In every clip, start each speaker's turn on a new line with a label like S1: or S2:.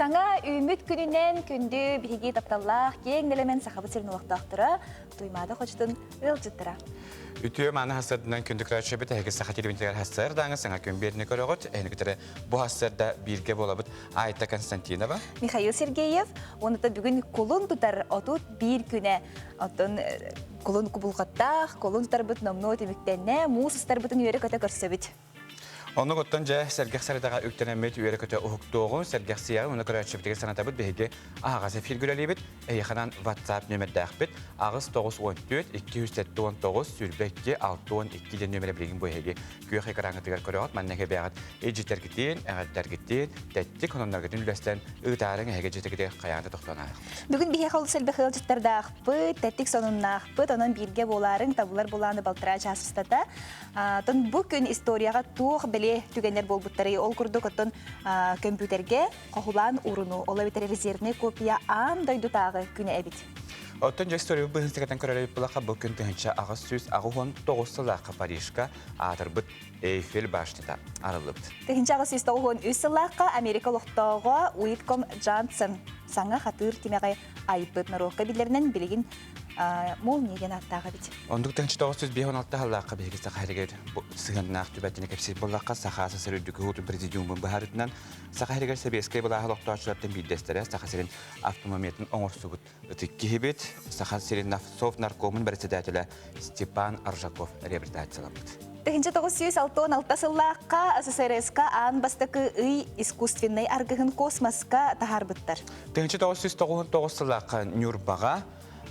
S1: Саңа үміт күнінен күнді бігі тапталлақ ең нелемен сақабы сірін уақтақтыра, туймады қочтың ылжыттыра.
S2: Ütüyor mana hasarından kündük rahatçabı da herkes sakat ilvintiler hasar dağın sana gün birini körüğüt. Enigitleri bu hasarda birge bolabıt Ayta Konstantinova.
S1: Mikhail Sergeyev, onu da bugün kolun tutar otut bir güne. Otun kolun kubulgattaq, kolun tutar bıt nomnu ötemiktenine, muğuz ıstar bıtın yörü köte körsöbüt.
S2: Onu gottanca Sergey Sarıdağa öktenemet üyere köte uğuktuğun Sergey Siyahı onu rahatçabıdaki sanata bıt behege ağası filgüleli bit. Eyxanan WhatsApp nömerdağ bit. Ağız 914 279 sülbekki 612 nömere bilgin bu hege. Güya hekaranı tıgar körüğüt. Manneke beğat ejiter gittin, ağıtlar gittin. Tettik onunlar gittin ülesten ığdağırın hege jetekide kayağında toxtanağ.
S1: Bugün bir hekol selbe hılcıttardağ bıt, tettik sonunağ bıt, onun birge boların, tabular bolanı baltıra çasıstada. Bugün istoriyaga tuğ bile tügenler bolbutları ol kurduk otun kompüterge qohulan urunu, ola bitere rezervne kopya am doydutağı güne ebit.
S2: Otun istoriya bu hıntıkatan köreleyip bulaqa bu gün tühünçe ağız süz ağıhon 9 sılaqa Parijka atır bıt Eiffel başlıda arılıbıd.
S1: Tühünçe ağız süz toğuhon 3 sılaqa Amerika loqtağığa Whitcomb Johnson sana hatır timeğe ayıpıt naroqqa bilerinden biligin mol negen attağı bit.
S2: Onduk tühünçe 916 halaqa bilgisi saqa sığınaq tübətini kepsi bulaqa saxası sırıdükü hutu prezidiumun baharıdından saqa heriger sebeskey bulağı loqtağıçılardan bildestere saqa serin avtomometin oңорсубут ıtıkkı hibit saqa serin Совнаркомын председателя Степан Аржаков реабилитацияланбыт.
S1: Тыгынча 906 сыллаққа СССР-ска ан бастакы ый искусственный аргыгын космоска тахарбыттар.
S2: Тыгынча 999 сыллаққа Нюрбаға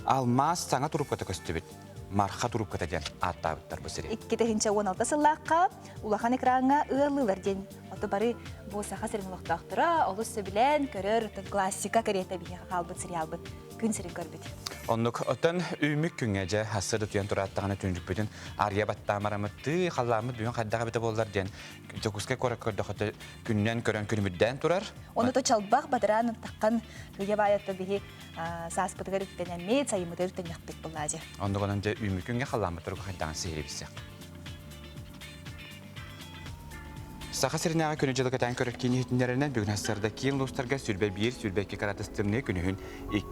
S2: алмаз саңа турупката көстүбүт. Марха турупката ден аттабыттар бұл сире.
S1: 216 сыллаққа улахан экранға ылылар ден. Оты бары босаға сирин лоқтақтыра, олысы білен көрір классика карета бейге қалбыт сериалбыт. Күн сирин көрбіт.
S2: Онлuk otan ümmük küngece hasırı tuyan turattağına tündük bütün arya battamaramıttı, qallamıt büyün qaddağa bete bollar den. Jokuskay korak kördüqatı günnen körön günümüdden turar.
S1: Onu da çalbaq badaranın taqqan hıya bayatta bihi saaspıtıgar üttenemet, sayımıdır ütten yakbet bolladı.
S2: Onluk onunca ümmük künge qallamıt turgu qaddağın seyri bizsek. Saqa sirinağa könücülük eten körökkeni hitinlerinden bugün hasarda kiyin dostarga sülbe 1, sülbe 2 gradustımne günühün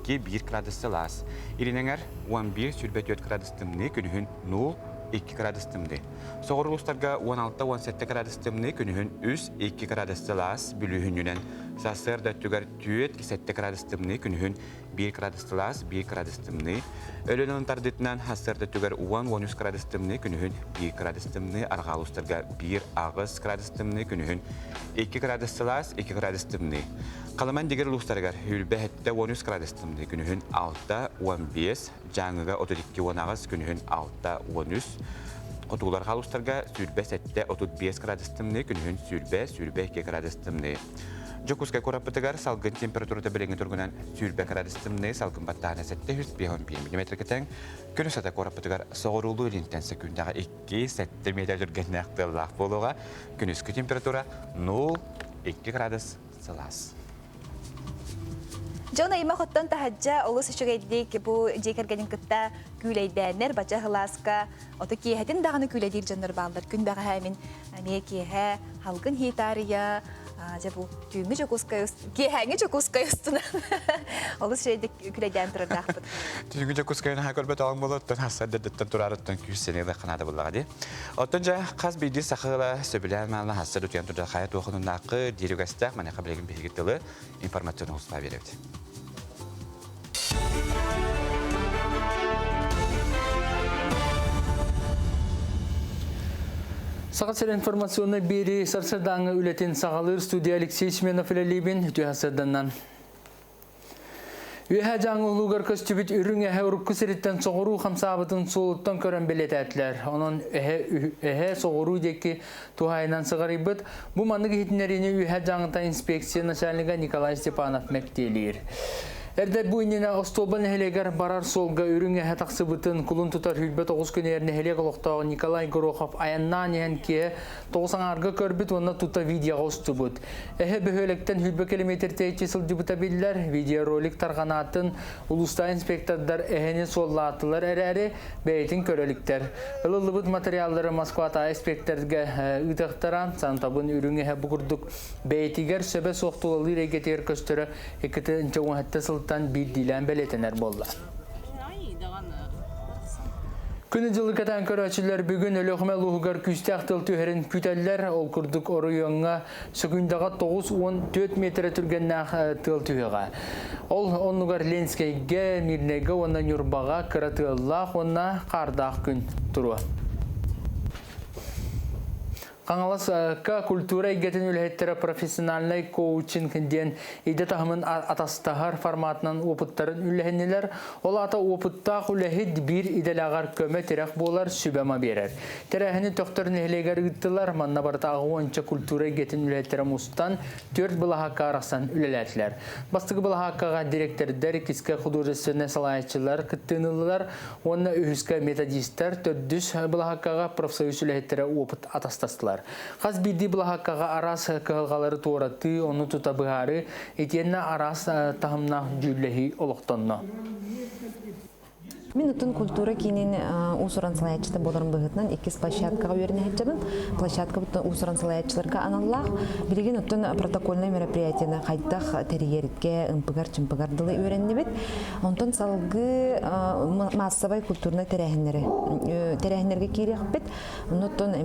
S2: 2, 1 gradustu las. İlineğer 11, sülbe 4 gradustımne günühün 0, 2 gradustımne. Soğuru dostarga 16, 17 gradustımne günühün 3, 2 gradustu las bülühün yünen. Sasırda tüger tüyet 7 gradustımne günühün 1 gradustu las, 1 gradustımne. Ölünün tardetinden hasarda tüger 10, 13 gradustımne günühün 1 gradustımne. Arğal dostarga 1 ağız gradustımne günühün 2 graduslas 2 gradustumne. Qalaman diger lustargar hülbe hette 13 gradustumne günühün 6 15 janıga 32 onağız günühün 6 13. Otular qalustarga sülbe sette 35 gradustumne günühün sülbe 2 gradustumne. Jokuskay korapıtıgar salgın temperaturada bilingi turgunan sülbe gradustumne salgın battağına 711 mm keten. Günü sata korapıtıgar soğurulu ilintense gündağı 2 metre durgennaktırlaq boluğa. Günüskü temperatura 0, 2 gradus Celsius.
S1: Jona ima xottan tahajja olus şügeydik bu jekergenin kıtta güleydənlər baca hılaska oto kiyetin dağını güledir janlar ballar gün bağı hemin mekihe halgın hitariya bu tüyümü jokuskay kiyehenge jokuskay üstüne olus şeydik güleydən turardaqpıt.
S2: Tüyümü jokuskayın hakolbet alın bolottan hasaddetten turarıttan küssenede qanada bulladı. Otonca qaz bidi saxıla söbilen malna hasad ötüyen turda hayat oxunun naqı dirigastaq mana qabilegin bilgitili informasyonu olsa beredi.
S3: Sağatsel informasyonu biri Sarsardağı ületin sağalır stüdyo Alexey Smenov ile Libin tüyhasadından. Üye жаңылугар көстүбүт үрүң эһе урукку сирitten соғыру хамсабытын солуттан көрөн белет әтлер. Онон эһе соғыру деки тухайынан сығарыбыт. Бу мандык хитинерини üye жаңыта инспекция начальника Николай Степанов мәктелир. Эрдер бу инне Остобан хелегер барар солга үрүнгө хатаксыбытын кулун тутар хүлбө 9 күнерне хелег олоктоо Николай Горохов аяннан ке 90-арга көрбүт онна тута видео остубут. Бөхөлектен хүлбө километр тейчи сылжыбыта биллер видеоролик тарганатын улуста инспектордар эхени соллатылар эрәри бейтин көрөлүктер. Ылылыбыт материалдары Москвата инспекторга ыдактаран сантабын үрүнгө бугурдук бейтигер сөбө соктулалы регетер көстөрө экетинче сылтан bir dilen belirtenler bolla. Күні жылы кәтен көрәчілер бүгін өліғіме лұғығар күстәқтіл түйерін күтәлілер ол күрдік орыйонға сүгіндағы 9-14 метрі түргеннәқ тыл түйеға. Ол онығар Ленскейге, Мирнеге, онна Нюрбаға кіратыллақ, онна қардақ күн тұруы. Қаңалас культура егетін үлхеттері профессиональный коучинг ден иде тахымын атастағар форматынан опыттарын үлхеннелер. Ол ата опыттақ үлхет бір иделағар көмі терек болар сүбәма берер. Терехіні төқтірін әлегер үттілер, манна бартағы онча культура егетін үлхеттері мұстан 4 бұлахаққа арақсан үлеләтілер. Бастығы бұлахаққаға директордар, кіскі художественный салайчылар, күттінілілер, онына үйіскі методистер, 4 бұлахаққаға профсоюз үлхеттері опыт атастастылар. Қаз бірді бұлақақаға арас кығылғалары туараты, оны тұта бұғары, етенна арас тағымна жүлләхи олықтанна.
S4: Мен ұтын культура кейінен ұсыран салаятчыда боларын бұғытынан 2 площадкаға өріне әтчабын. Площадка бұтын ұсыран салаятчыларға аналлақ. Білген ұтын протокольный мероприятияны қайттақ тәрігерітке ұмпығар-чымпығар дылы өренне бет. Онтын салғы массабай культурны тәрәхінерге кейрек бет. Ұтын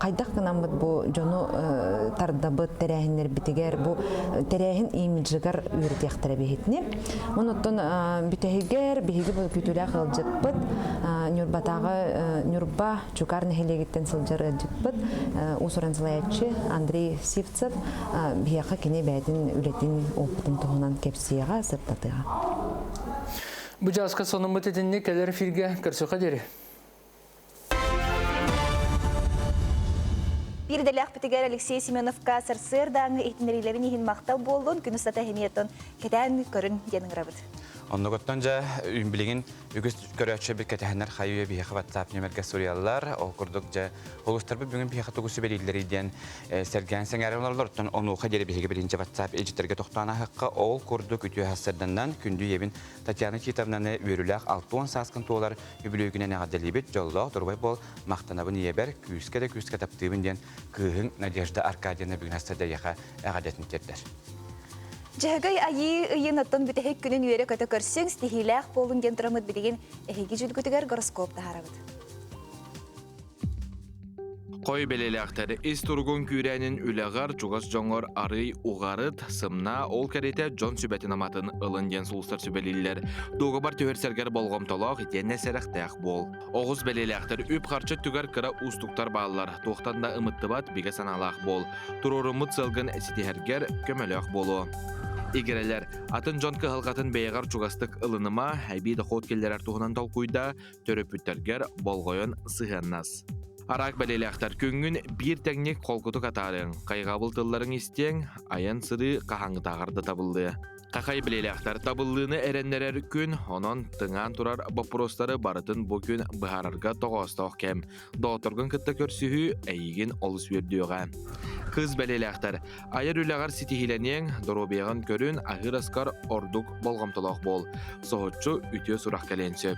S4: қайдақ қынан бұд бұ жону тардабыт тәрәхінер бітігер, бұ тәрәхін имиджігар өрдектірі бейетіне. Ұтын бүтәхігер, бейгі күтүлә кылжыкпыт, Нюрбатагы Нюрба чукар нехелегиттен сылжыр ылжыкпыт, усуран сылаячы Андрей Сивцев бияқа кене бәйтін үлетін опытын тұғынан кепсияға сырттатыға.
S3: Бұ жазға соның мұтетінне кәлер эфирге кірсуға дері.
S1: Бирделях бітігер Алексей Семеновка сырсырдан ехтінерилерін ехін мақтал болуын күн ұстата хеметтен кәдән көрін денің рабыд.
S2: Онноготтон жа үнбілігін үгіз көрәтші бір кәтәхінер қайуе бейхі ватсап немерге сориялар. Ол күрдік жа олыстарбы бүгін бейхі тұғысы берейлеріден сәрген сәңәрі оларлар. Оттан онуға дері бейхі бірінші ватсап әжіттерге тоқтана хаққа ол күрдік үтіе хасырданнан күнді ебін Татьяна Титовнаны өріләқ 6-10 сасқын туолар үбілігінен әғаделебет жоллақ тұрбай бол мақтанабын ебер күске таптыбын ден күйін Надежда Аркадьевна бүгін хастырда еға әғадетін тердер.
S1: Жəhəgəy ayı ıyın аттан бүтәхек күнін үйері көті көрсең, стихиләқ болын ген тұрамыд білеген әхеге жүлгітігер гороскоп тағарабыд.
S5: Қой белеләқтері ес тұрғын күрәнін үләғар чуғас жоңғыр арый уғарыд сымна ол кәрете Джон сүбәтін аматын ылын ден сұлыстар сүбәлелер. Доғы бар төхерсергер болғым толақ етенне сәріқтәқ бол. Оғыз белеләқтер үп қарчы түгер кіра ұстықтар балылар. Тоқтанда ұмытты бат беге саналақ бол. Тұрорымыт сылғын сетихергер көмеләқ болу. Игерелер, атын Джон кығылғатын бейғар чуғастық ылыныма әбейді қот келдер артуғынан толқуйда төрөпүттергер болғойын сығаннас. Арақ бәлеләқтар күнгін бір тәңнек қолқыты қатарын, қайғабыл тылларын істен, аян сыры қағаңытағарды табылды. Қақай білеләқтар табылдыны әреннерер күн, онын тыңан тұрар бапростары барытын бұл күн бұхарарға тоғастақ кәм. Доғытырғын күтті көрсіхі әйген олыс өрдіуға. Қыз бәлеләқтар, айыр үләғар сетихиленен доробияғын көрін ағыр асқар ордық болғамтылақ бол. Соғытшы үтіе сұрақ кәленсөп.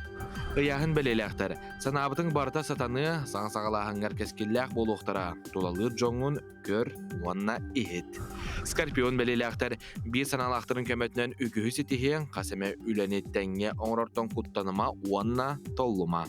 S5: Ыяғын бәлеләқтар, санабытың барыта сатаны саң-сағалағыңар кәскелләқ болуқтара. Тулалыр жоңын көр, уанна ихет. Скорпион бәлеләқтар, бір саналақтырын көмөтінен үкіхі сетихен қасеме үләнеттәңе оңырортон құттаныма уанна толлыма.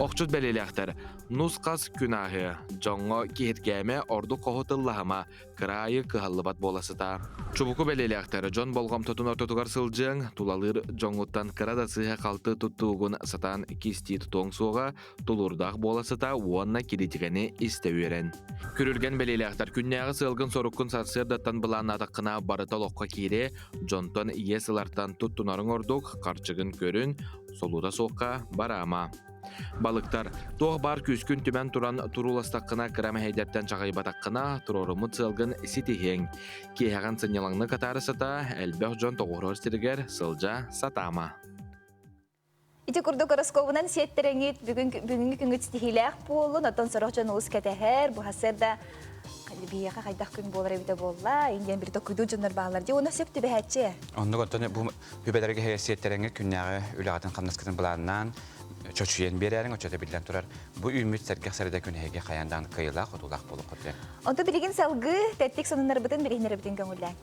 S5: Оқчуд бәлеләқтар, нұсқас күнағы, жоңғы кейткәме орды қоғытыллағыма, кырайы кығалыбат боласыта. Чубуку бәлеләқтар, жон болғам тұтын ортотуғар сылжың, тулалыр жоңғыттан кырада сыға қалты тұттуғын сатан кисти тұтуң суға, тулурдақ боласыта уанна келетігені істеуерен. Күрілген бәлеләқтар, күннәғы сылғын сорыққын сарсырдаттан бұлан атаққына барыта лоққа кейре, жонтон ие сылартан тұттунарың ордық, қарчығын көрін, солуда соққа барама. Балыктар тоқ бар күскүн түмән туран туруластаққына кірәмі хейдерттен чағай батаққына турорымы цылгын ситихең. Кейхаған сынялаңны катары сата, әлбәқ жон тоғырыр сіргер сылжа сатама.
S1: Ити курдук ороскобунан сеттереңит бүгүнгү күнгү стихилээх болун, отон сорох жон улус кетэхэр, бу хасерда бияка кайдах күн болар эбите болла, индиен бир токуйду жоннор баалар ди, оны сөптү бэхэтчи.
S2: Оннук онтон бу хүбелерге хейсеттереңе күннәгы үләгатын камнаскатын буланнан чочуен берәрен очата билдән турар. Бу үмит сәргә сәрдә күнәгә каяндан кыйла кодулак булып котты.
S1: Онто билигин салгы тәттик сонунар бытын биринер битин көңүллән.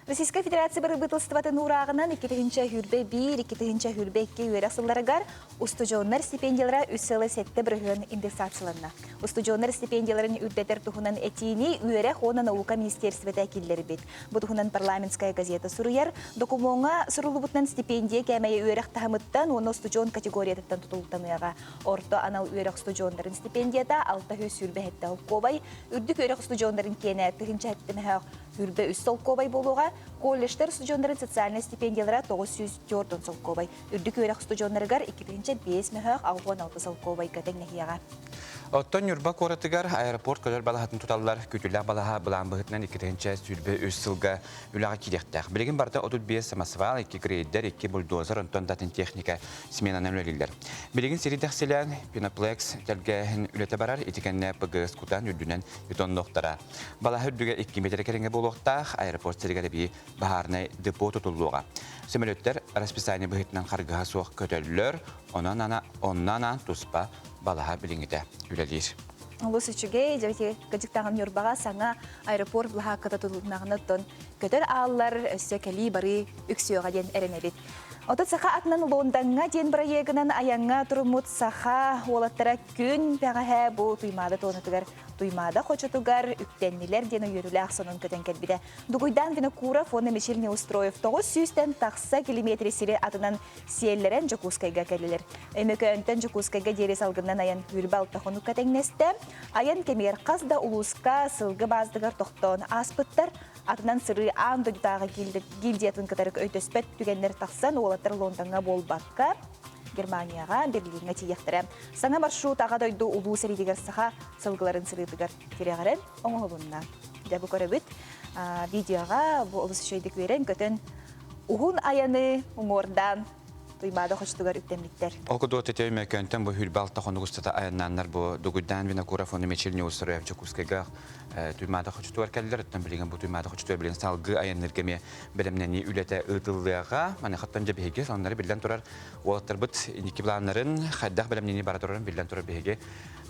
S1: Российская Федерация барыбытылстыватын урағынан 2-нче хүрбе 1, 2-нче хүрбе 2 үйерек сылларыгар устужоннар стипендиялара үсілі сетті бірігін индексацияларына. Устужоннар стипендияларын үрдетер тұхынан этини үйерек оны наука министерстветі әкелдері бет. Бұл тұхынан парламентская газета сұруяр, докумонға сұрылы бұтынан стипендия кәмәйі үйерек тахымыттан, оны устужон категориятыттан тұтылтаныяға. Орто анал үйерек устужонларын стипендията 6 сүрбе хетті қолқобай, үрдік үйерек устужонларын кені 2-нче хеттімі хүрбе үс солқобай болуға, колледждер студенттарын социальный стипендиялара 904 солқобай. Үрдік үйрек студенттарыгар 2-нче 5 мөхөк 6-6 солқобай көтен нәхияға.
S2: Оттон юрба коратыгар аэропорт көлөр балахатын туталлар күтүлә балаха булан быһытнан 2-нче сүрбе үс сылга үләгә килектәк. Билеген барда 35 самосвал, 2 грейдер, 2 бульдозер, онтон датын техника сменанан үлелилер. Билеген серидәхселән Пиноплекс тәлгәһен үләтә барар, итекәннә ПГС кутан үрдүнән бетон ноктара. Балаха үрдүгә 2 метр кереңгә булуктак аэропорт сиргәле би баһарны депо тутулуга. Самолеттер расписание быһытнан харга суак көтөллөр, оннан туспа балаха билингите үлелир.
S1: Улус үчүгей, жабети гаджиктаган юрбага саңа аэропорт булаха ката тутулугнагына тон көтөр ааллар өссө кели бары үксөөгө ден эремебит. Отот саха атынан Лондонга ден проегынан аянга турмут саха олаттара күн пәгәһә бу туймада тонытыгар туймада хочотугар үктеннилер ден йөрүләк сонун көтен келбиде. Дугуйдан Винокура фоны мешилне устроев 900 такса километр сире атынан сиеллерен Жокускайга келилер. Эмекөнтен Жокускайга дерес алгыннан аян үрбал тахону катеңнесте, аян кемер казда улуска сылгы баздыгар токтон аспыттар атынан сыры андо дутага гильдиятын катарык өйтөспөт түгеннер таксан олаттар Лондонга болбакка Германияга Берлинге тиектире. Саңа маршрут ага дойду улуу серидигер саха сылгыларын сырыдыгар тирегерен оңолунна. Дабу көрөбүт видеога бу улус шөйдүк берен көтөн угун аяны оңордан туймада хочтугар үктемиттер.
S2: Окудо тетеме көнтен бу хүрбал тахонугустата аяннаннар бу дугудан Винокура фону мечилне устроев Жокускайга туймада хочтугар келдер, оттан билген бу туймада хочтугар билген салгы аяннергеме белемнени үлете ытыллыга, мана хаттан жебеге соннары билден турар олаттар бут иники планнарын хаддах белемнени бара турар билден турар беге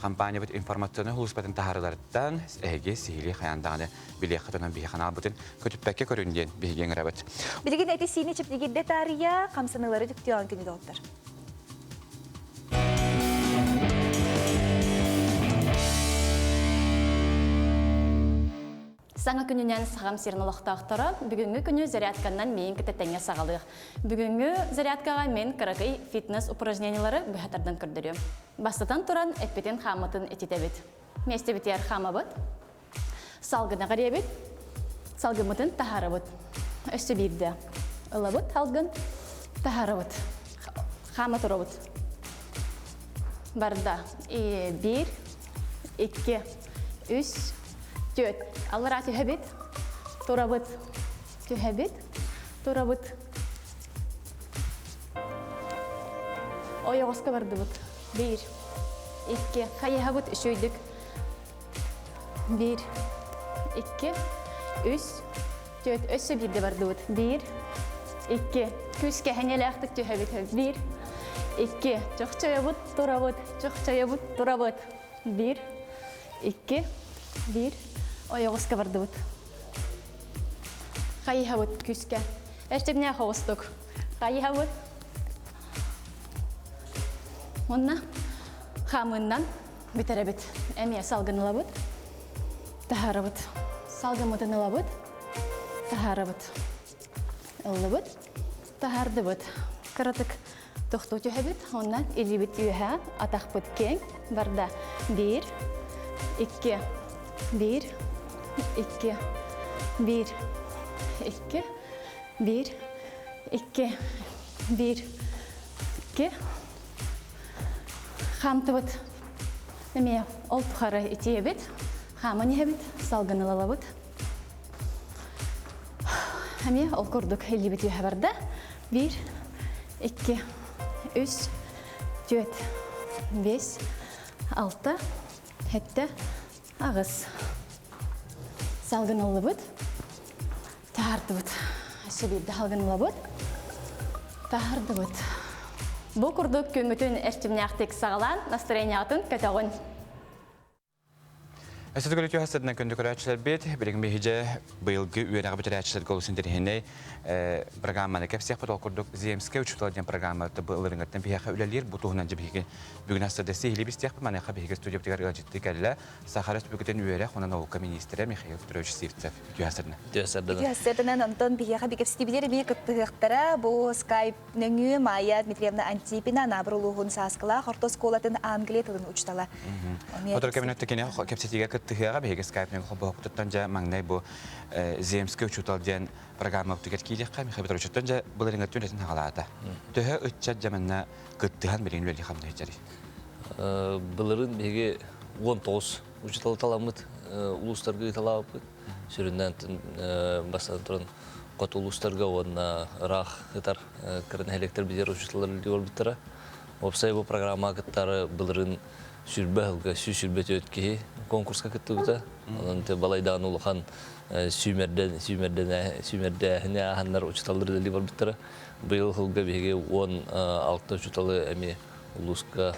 S2: компания бут информацияны хулуспатын тахарлардан эге сихили хаяндагы биле хатынан бие канал бутын көтүппекке көрүнден беген рабат.
S1: Билген эти сини чиптиги детария камсанылары түктөөн күнү доктор.
S6: Саңа күнінен сағам серін олықтақтары, бүгінгі күні зарядканнан мен кітеттенге сағалық. Бүгінгі зарядкаға мен қарақай фитнес упражнениялары бұхатардан көрдірі. Бастатан тұран әппетен қамытын ететебет. Месте бітер қама бұд, салғына қария бет, салғымытын тахары бұд. Өсті бірді. Ұлы бұд, салғын, тахары бұд. Қама тұры бұд. Барда 1, 2, 3, 4. Аллара түйәбет, тұрабыт, түйәбет, тұрабыт. Ойығысқа барды бұд. 1, 2, қайыға бұд үшөйдік. 1, 2, 3, 4, өсі бірді барды бұд. 1, 2, күске әнелі ақтық түйәбет. 1, 2, жоқчая бұд, тұрабыт, жоқчая бұд, тұрабыт. 1, 2, 1, Oyağızka vardı bud. Kayıha bud küske. Eştebine hoğustuk. Kayıha bud. Onna hamından bitere bit. Emiye salgınıla bud. Tahara bud. Salgımıdınıla bud. Tahara bud. Illı bud. Tahardı bud. Karatık toxtu tühe bit. Ondan ili bit ühe. Ataq bud keng. Barda 1, 2, 1, 2, 1, 2, 1, 2, 1, 2. Хамтыбыт. Неме ол тухары итиебит. Хамын ебит, салгынылалабыт. Хаме ол көрдік елі біту хабарда. 1, 2, 3, 4, 5, 6, 7, ağız. Salgınılı bud. Tahardı bud. Şebirde halgınılı bud. Tahardı bud. Bu kurduk kömütün ertimniyaktik sağlan, настроениятын kötağın.
S2: Әсет гөлөтү хасадына көндү көрәчләр бит, билеген бейже быйылгы үерәгә бөтәрәчләр голысын дәрһенә программаны кепсәк бит окурдык Земская учеталган программада булырынгаттан бияха үләләр бутуһунан җибеге. Бүген асырда сехли бистәк мәне хабиге студия битәр җитте кәллә. Сахара Республикадан үерәк хонан наука министры Михаил Петрович Сивцев хасадына.
S1: Хасадынан Антон бияха бикепстибилер бик тыгыктара бу Skype нәңү Майя Дмитриевна Антипина набрулугун саскала хортос колатын Англия телен учтала.
S2: Отыр кабинетта кене кепсәтигә тыгыга беге Skype-ның хоббуттан жа маңнай бу Земская учеталган программа түгәт киләккә Михаил Петрович тәнҗә буларыңа түнәсен галата. Төһә үтчәт җаманна кыттыган белән вәли хамны җари.
S7: Буларын беге 19 учетал таламыт улустарга талап сүрүннән бастан турын кот улустарга онна рах гытар кырын электр бидер учеталар дигән биттера. Опсай бу программа гыттары буларын сүрбәлгә сүрбәт өткә конкурска киттүгә. Анан те балайдан улхан сүмердә хәннәр учеталлар дигән биттера. Быел хылга беге 16 учеталы әме улуска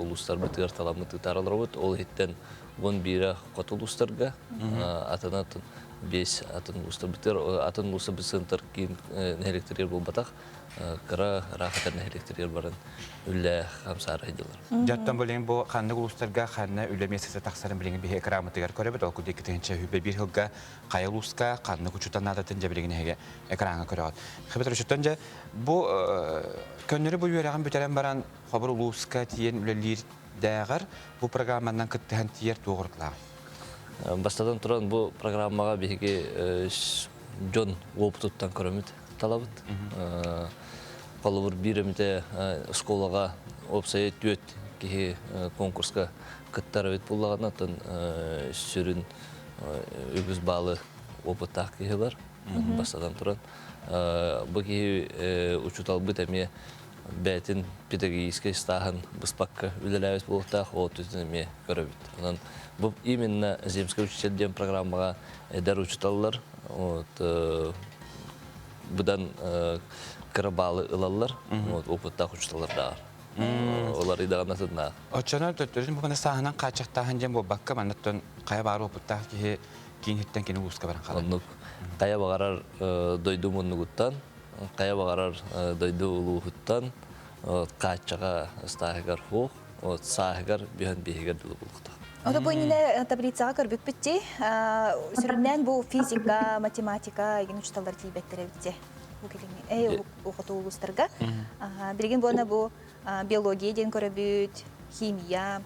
S7: улустар битер таламыт таралырбыт. Ол хиттен 11 кот улустарга атанатын 5 атын улустар битер атын улустар бисентер кин электрер булбатак. Кара рахатан электрер барын үллә хамсар хәдиләр.
S2: Жаттан белән бу ханны улустарга ханны үләмәсәсе таксарын белән бе экраматыгар көрәбез. Ул күдә китенчә хүбә бир хылга кайылуска ханны күчүтан надатын җәбелегенә һәгә экранга көрәт. Хәбәр өчтәнҗә бу көннәре бу юраган бөтәрән баран хабар улуска тиен үләләр дәгәр бу программадан киттән тиер тугыртла.
S7: Бастадан торган бу программага беге Джон Воптуттан көрәмит талабыт. Колобур биремите школага опсайт төт ки конкурска кыттарыбыт буллаганнан сүрүн үгүз балы опыттак килер. Бастадан туран бу ки учутал бит эме бәтин педагогический стахан быспакка үлеләбез бултак отүземе көрөбүт. Анан бу именно Земская учительден программага эдер учуталлар будан кырбалы ылаллар опыттак учуталлар да. Олар идагынасына.
S2: Очона төтөрүн бу саханан качактаган жем бу бакка манаттан кая бары опыттак ки кинеттен кини ууска баран калды.
S7: Кая багарар дойду муннугуттан, кая багарар дойду улугуттан, качага стагар хо, сагар биһан бигер булукта.
S1: Ото бу ине таблицага көрбүк битти. Сүрүннән бу физика, математика ген учталдар тилбеттере битти. Бу келең окутуу улустарга. Билген буна бу биология ден көрөбүт, химия.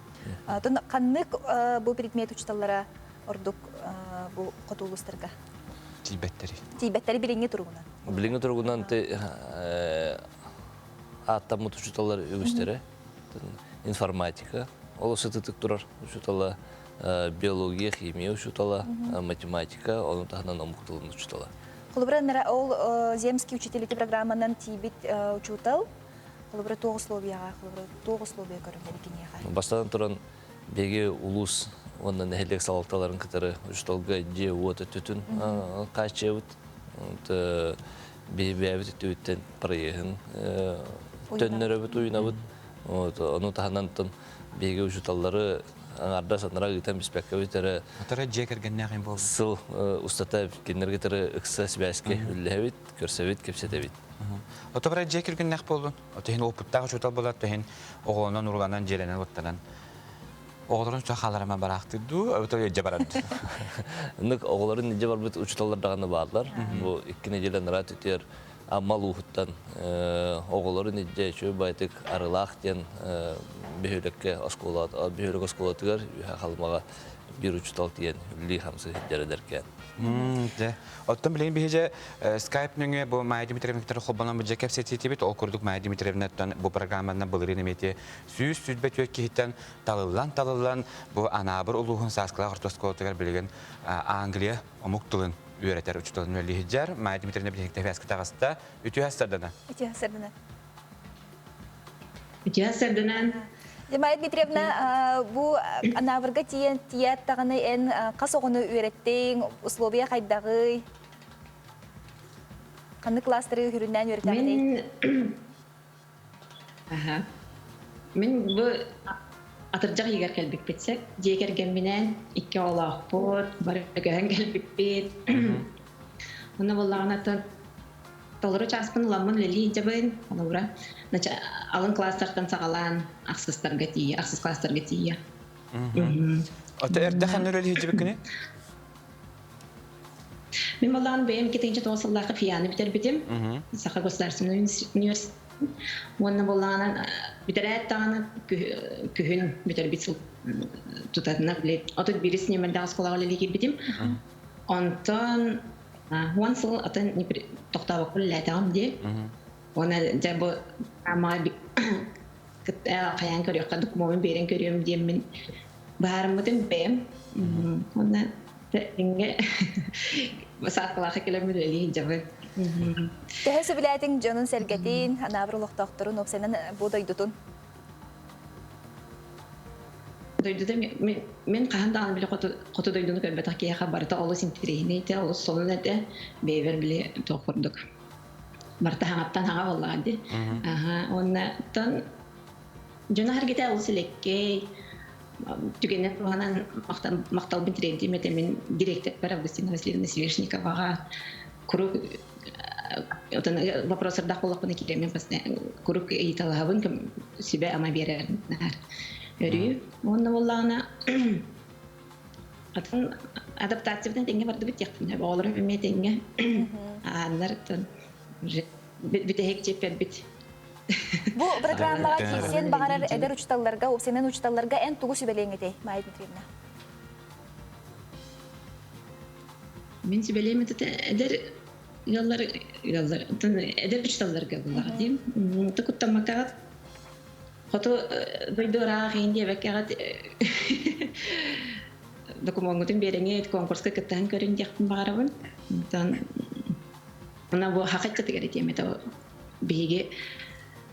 S1: Тон каннык бу предмет учталлара ордук бу окутуу улустарга. Тилбеттери билеңе тургунан.
S7: Билеңе тургунан те аттамут учталлар үгүстери. Информатика, олысы тытык турар учутала, биология, химия учутала, математика, onun тахынан омуктылын учутала.
S1: Колубраннара ол Земский учителите программанан тибит учутал. Колубра тогусловияга, колубра тогусловия көрүнөр кинега.
S7: Бастадан туран беге улус ондан элек салыкталарын кытары учуталга же ота түтүн качебут. Бебебит түттен проектын төннөрөбүт уйнабыт. Onu tahanantın bege uçutalları аңарда санара гытам беспекке битере.
S2: Атара жекергеннәгән булды.
S7: Сыл устата киндерге тере икса сибәскә үлләбит, көрсәбит, кепсәтәбит.
S2: Отабара жекергеннәк булды. Отен опыттагы учутал булат тен огоннан урганнан жеренен оттан. Оғларын чахаларыма барақты ду, өтөй жабарады.
S7: Нык оғларын неже бар бит учуталлар даганы баалар. Бу 2 неделен рат үтер. Аммал ухуттан оғылары неде чөй байтык арылақ ден бүйөлекке осколатыгар қалмаға bir учутал тиен үлли хамсы жарыдаркен.
S2: Оттон билен бихеже Skype нүңе бу Майя Дмитриевна холбанан бу жекеп сетитибит ол курдук Майя Дмитриевнаттан бу программаны былырын эмети сүүс сүзбет өккихиттен талылан бу анабыр улугун саскала ортоскотогар билген Англия омуктулун үйрәтер учталын өллихиджар Майя Дмитриевна билен тәфәскә тагыста үтү хастардана.
S1: Майя Дмитриевна, бу анавырга тиен тияттаганы эн касогуну үйрәттең, условия кайдагы. Канды кластеры хүрүннән үйрәтәмәдей.
S8: Мен бу атыржак егер келбек бетсек, жегерген менен 2 олақ бот, барыган келбек бет. Оны боллаганаттан толору часпын ламын лели жабын, алура. Алын класстардан сагалан аксыстарга тие, аксыз класстарга тие.
S2: Ата эрдәхан нөрәле һиҗбекне?
S8: Мен боллаган бем кетенче тоосылларга фияны битер битим. Саха государственный университет. Оны боллаган битерәт таганы күһүн битер битсел тутатына билет. Ата бирис немелдә асколага лели битим. Онтон Уансыл атын тоқтабы күлләтәм де. Оны жабы амай қаян көрек қадық момын берен көрем де мен барымытын бәм. Оны тәңге сақылақы келемін өлі жабы.
S1: Тәһәсі біләтің жонын сәлгәтін, анабыр ұлықтақтырын, опсайнан бұдайдутын.
S8: Мен қағандағын біле қоты дойдуны көрбетақ кейаға барыта олы синтирейіне те, олы солын әді бейвер біле тоқырдық. Барыта хаңаптан хаға боллағады. Оннан жона әргеті олы сілеккей, түгенет бұғанан мақтал бін тренді мете мен директор бар Августина Васильевна Свешниковаға күрік вопросырдақ болақпыны келемен күрік ейталағабын сөбе ама берерін. Өрü, onu bollağına atın adaptasyondan tenge vardı bit yaktım. Oğlum ümmet tenge. Anlardan bitehek cepper bit.
S1: Bu programlara kesin bağırar eder uçtallarga, o senin uçtallarga en tuğu sübeleyengete, Майя Дмитриевна.
S8: Men sübeleyemedi eder yollar eder uçtallarga bollağı diyeyim. Tukuttamaka Хото дойдора хинди беккагат документын береңе конкурска кеттен көрүн жактын барабын. Тан мына бу хакыйкат керек темета биге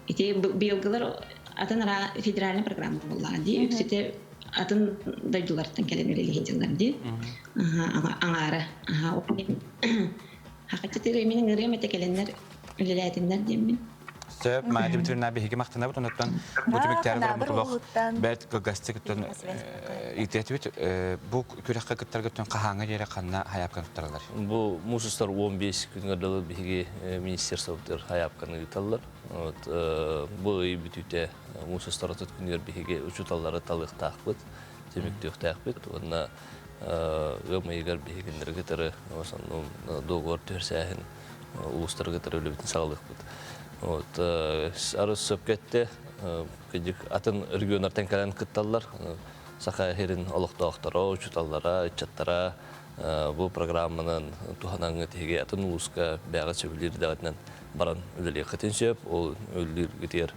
S8: ите биогылар атанара федеральный программа боллади. Үксете атын дойдулардан келен элегендер ди. Аңара. Хакыйкат менин гыремете келенлер үлеләтиннер деймин.
S2: Майя Дмитриевна биһиге мактана бут онуттан бу түбектер булук бәт гастик тон итетбит бу күрәккә киттәргә тон кахаңга җире канна хаяпкан туттарлар.
S7: Бу мусустар 15 күнгә дәл биһиге министрлыктар хаяпкан итәлләр. Вот бу битүтә мусустар тот күнгә биһиге учуталлары талык тахбыт, темектөх тахбыт. Онна гомайгар биһигендәргә тәрә осанның договор төрсәһен улустарга тәрә битен саглык бит. Вот арыз сөпкетте кедик атын регионнардан келен кытталлар саха херин олоқтоқтара, учуталлара, ичаттара бу программанын туханаңы теге атын улуска бәгы сөбілер дәгәтнен баран үлелі қытын сөп, ол үлелер гетер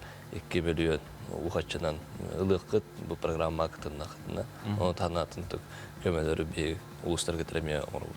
S7: 2 миллион ухатчынан ылық қыт бу программа кытынна қытына. Оны танатын түк көмелері бей улустар кетіреме оңыру.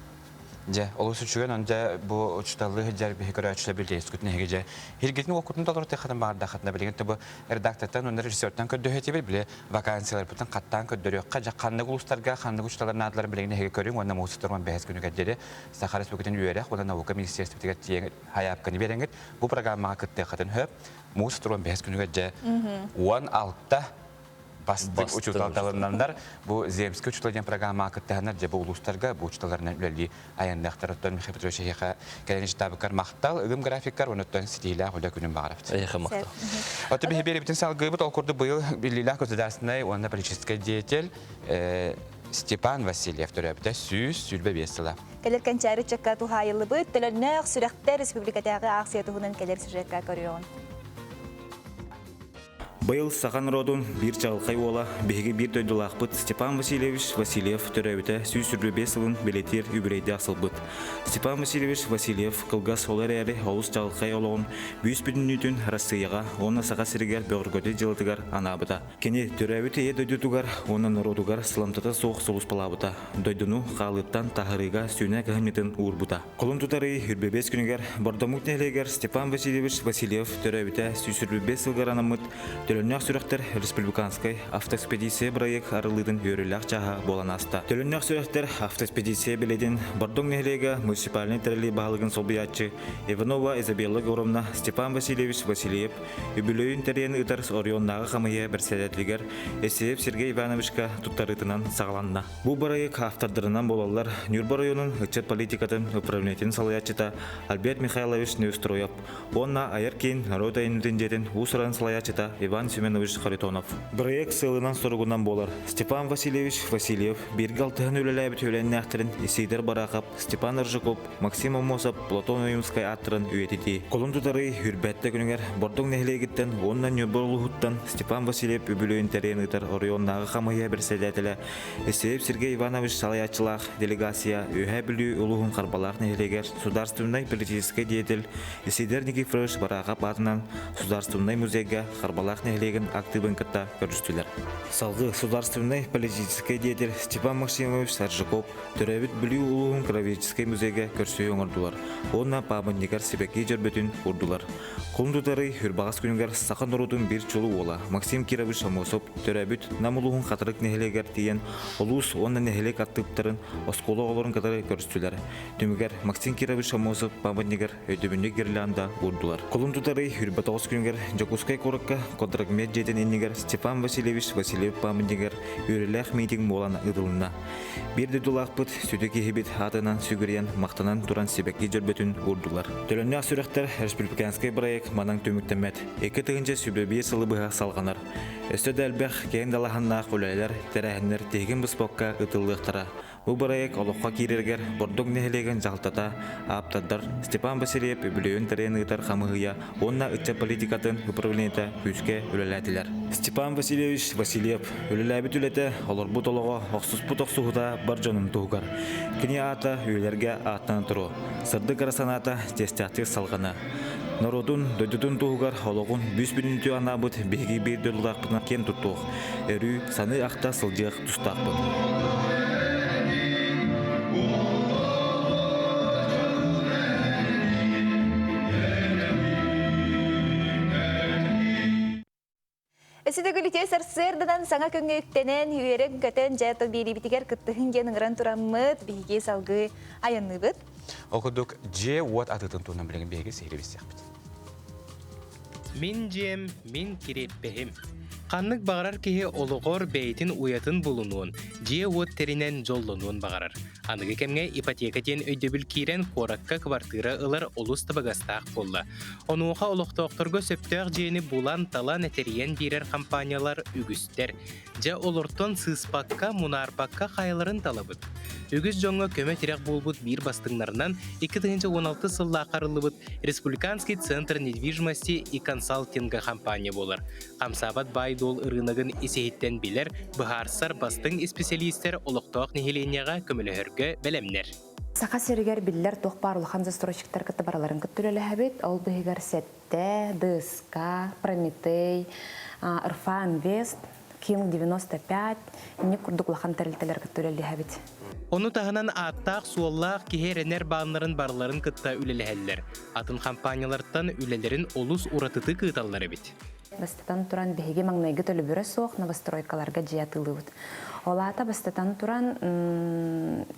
S2: Же, олус үчүгөн онда бу учталлы жер бихикара үчле билдес күтне хеге. Хиргетин окутун доллар тахатын бар дахатна билген табы редактордан онда режиссердан көдөһөтү биле вакансиялар бутан каттан көдөрөккө жакканды улустарга ханды учталлар надлар билген хеге көрүң онда мусуттарман бәһәс күнүгө деде. Сахара Республикатын үйрәк, онда наука министрлыгы тиен хаяпканы береңет. Бу программага кытты хатын хөп мусуттарман бәһәс күнүгө же 16 Бастык учуталдарыннандар бу земский учуталдан программа кыттаһанар же бу улустарга бу учуталарынан үлели аяндактарыттан Михаил Петрович Хеха келенич табыкар мактал ыгым графиктар онуттан стиля хуля күнүн багырыпты.
S7: Хеха мактал.
S2: Аты бери битен салгы бут окурду быйыл биллилах государственный онда политический деятель Степан Васильев төрөбүтө сүлбе бесила.
S1: Келер канчары чакка тухайылы быт төлөнөк сүрәктә республикадагы акция туһунан келер сүрәккә көрөөн.
S9: Быйыл сахан родун бир чагылкай ола беги бир дөйдулакпыт Степан Васильевич Васильев төрөбүтө сүйсүрбес ылын билетир үбүрейди асылбыт. Степан Васильевич Васильев кылгас олар эри олус чагылкайологун бүүс бүтүнүтүн Россияга оны сага сиригер бөгөргөдө жылытыгар анабыта. Кени төрөбүтө е дөйдүтугар оны народугар сыламтата соок солус палабыта. Дойдуну калыптан тахырыга сүйнө кахмитин уурбута. Колун тутары үрбебес күнүгер бордомук нелегер Степан Васильевич Васильев төрөбүтө сүйсүрбес ылгар анамыт Төлөннөк сүрөктер республиканскай автоэкспедиция проект арылыдын өрүлөк чаха боланаста. Төлөннөк сүрөктер автоэкспедиция биледин бордоң нелеге муниципальный терли баалыгын солбуячы Иванова Изабелла Горовна Степан Васильевич Васильев үбүлөйүн терен ытар орионнагы камыя берседетлигер Эсеев Сергей Ивановичка туттарытынан сагаланна. Бу проект автордорунан болалар Нюрба районун ычет политикатын управлениятын салаячыта Альберт Михайлович Неустроев. Онна айыркин народ айнутын усуран салаячыта Иван Семенович Харитонов. Проект сылынан соргунан болар. Степан Васильевич Васильев биргалтыгын өлеләбит өленнәхтерин Исидер Бараков, Степан Ржаков, Максим Амосов, Платон Уюмскай аттырын үйетити. Колун тутары хүрбәтте күнүгер бордоң нехлегиттен оннан нюрборлугуттан Степан Васильев үбүлөйүн терен ытар орионнагы камыя берседетеле Эсеев Сергей Иванович салаячылах делегация өһә билүү улугун карбалак нехлегер государственный политический деятель Исидер Никифорович Бараков атынан государственный музейга карбалак нехлеген активын кытта көрүстүлөр. Салгы государственный политический деятель Степан Максимович Саржаков төрөбүт билүү улугун Кравеческий музейге көрсөй оңордулар. Онна памятникер себеки жербетин урдулар. Колун тутары хүрбагас күнүгер сакан орудун бир чулу ола Максим Кирович Амосов төрөбүт намулугун катырык нехлегер тиен олус онна нехлек аттыптарын осколо олорун катары көрүстүлөр. Түмүгер Максим Кирович Амосов памятникер өйдөбүнү гирлянда урдулар. Колун тутары хүрбатагыс күнүгер Жокускай коракка Кодрагмет жетен эннигер Степан Васильевич Васильев памятникер үрелэх митинг болан ыдылына. Бирде дулакпыт сүдөки хибит атынан сүгүрен мактанан туран себеки жөрбөтүн урдулар. Төлөннөк сүрөктөр республиканский проект манан төмүктөмөт. 2 тыгынча сүбөбие сылыбыга салганар. Өстөдөлбэх кең далаханна кулайлар терәһеннер тегин быспокка ытылдыктара. Бу проект олоққа кирергер бордоң нехлеген жалтата аптадар Степан Васильев үбүлөйүн терен ытар камыгыя онна ытча политикатын управлениета күскө өлеләтилер. Степан Васильевич Васильев өлеләбит үлете олор бу толого оксуспут оксугута бар жонун тугар. Кини ата үйлерге аттан туру. Сырды карасаната тестяты салгана. Народун дөйдүтүн тугар ологун бүс бүтүнү анабыт беги бир дөлдакпына кен туттук. Өрү саны акта сылжык тустакпыт.
S1: Эсидегөлите сырсырдан саңа көңөктенен үйерен көтен жайты бери битигер кыттыгын ген ыран тураммыт биге салгы аянныбыт.
S2: Окудук же уат атытын туынан билеген беге сейребисякпыт.
S10: Мин жем, мин киреппехим. Қаннык бағарар кеге олығор бәйтін уятын болуnuun, же уот теринен жоллонуun бағарар. Анығы кемге ипотека тен өйдөбіл кирен қоракка квартира ылар олус табагастақ болла. Онуға олықтоқтырғы сөптөк жені булан талан әтериен берер компаниялар үгістер. Жа олортон сыспакка, мунарпакка қайларын талабыт. Үгіз жоңға көмө терек болбут бир бастыңнарынан 2016 сылла қарылыбыт Республиканский центр недвижимости и консалтинга компания болар. Қамсабат байдол ырынығын есейттен билер, бұхарсар бастың специалистер олықтоқ нехеленияға көмілігіргі бәлемнер.
S4: Сақа сергер биллер тоқпар улхан застройщиктер кітті бараларын күттілі әбет, ол бұйығар Сетте, ДСК, Прометей, Ирфа Инвест, Кинг 95, не күрдік улхан тәрілтелер күттілі әбет.
S10: Оны тағынан аттақ суоллақ кехеренер бағынларын барларын кытта үлеләһәлләр. Атын компаниялардан үлелерін олус уратыты кыталлары бит.
S4: Бастатан туран беге маңнайгы төлі бүрі соқ новостройкаларға жиятылыуыд. Олата бастатан туран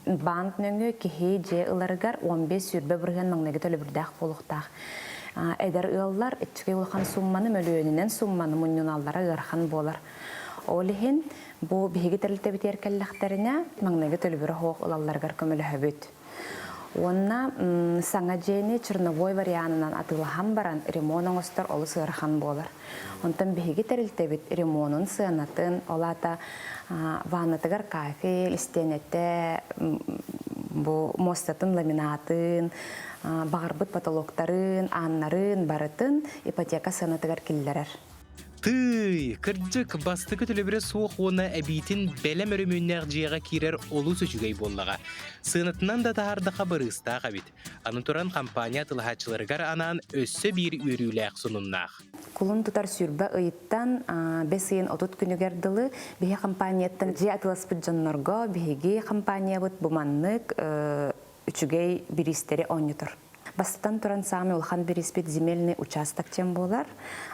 S4: банк нөңі кехе же ыларыгар 15 сүрбе бірген маңнайгы төлі бүрдәқ болуқтақ. Әдер ұяллар үтчіге ұлған сумманы мөлөөнінен сумманы мұнюналлара ғархан болар. Олихин бу беге тәрілті бітер кәлләқтеріне маңнайгы төлі бүрі хоқ ұлаларғар көмілі хөбіт. Онна саңа жені Черновой варианынан атылыған баран ремонын остар олы сығырхан болар. Онтан беге тәрілті біт ремонын сығанатын олата ваннатығар кафель, стенетте, мостатын ламинатын, бағарбыт потолоктарын, аннарын, барытын ипотека сығанатығар келдерер.
S10: Тый, кырдык бастыкы төлөбірі суық оны әбейтін бәлем өріміннәқ жиыға керер олу сөчігей боллаға. Сынытынан да тағардыға бұрыста қабит. Аны туран компания тылғачыларғар анан өссі бір өріләқ сұныннақ.
S11: Кулун тутар сүрбә ыйыттан бесыйын отут күнігерділі бейе компанияттан же атыласпыт жаннорго бейге компания бұд бұманнык үчігей биристері онютыр. Бастан туран сами улхан бириспит земельный участок чем болар.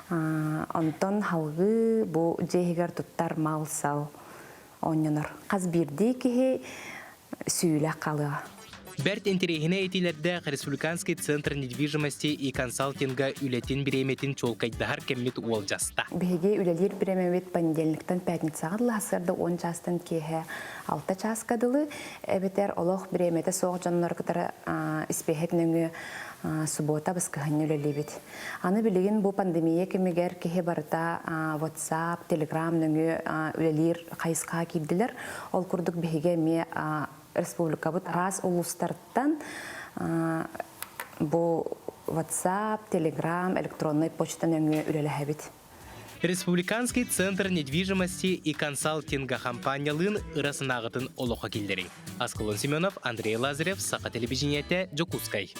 S11: Онтон халгы бу жейгер туттар мал сал онюнор. Қаз бирди кихи сүйілі қалыға.
S10: Бәрт интерегіне етилерді Республиканский центр недвижимости и консалтинга үлетін біреметін чолкайдағар кеммет уол жаста.
S11: Беге үлелер біремет понедельниктан пятницаға дылы асырды 10 жастан кеге 6 часка дылы. Әбетер олық біреметі соғы жанлар кітары іспехет нөңі суббота басқығын үлелебет. Аны білеген бұл пандемия кемегер кеге барыта WhatsApp, Telegram нөңі үлелер қайысқа кебділер. Ол күрдік беге ме республика бұд раз улустарттан бұл WhatsApp, Telegram, электронный почта нөңі үлелі
S10: Республиканский центр недвижимости и консалтинга компаниялын ырасынағытын олуға келдерін. Асколон Семенов, Андрей Лазарев, Сақа телевидениеті, Джокускай.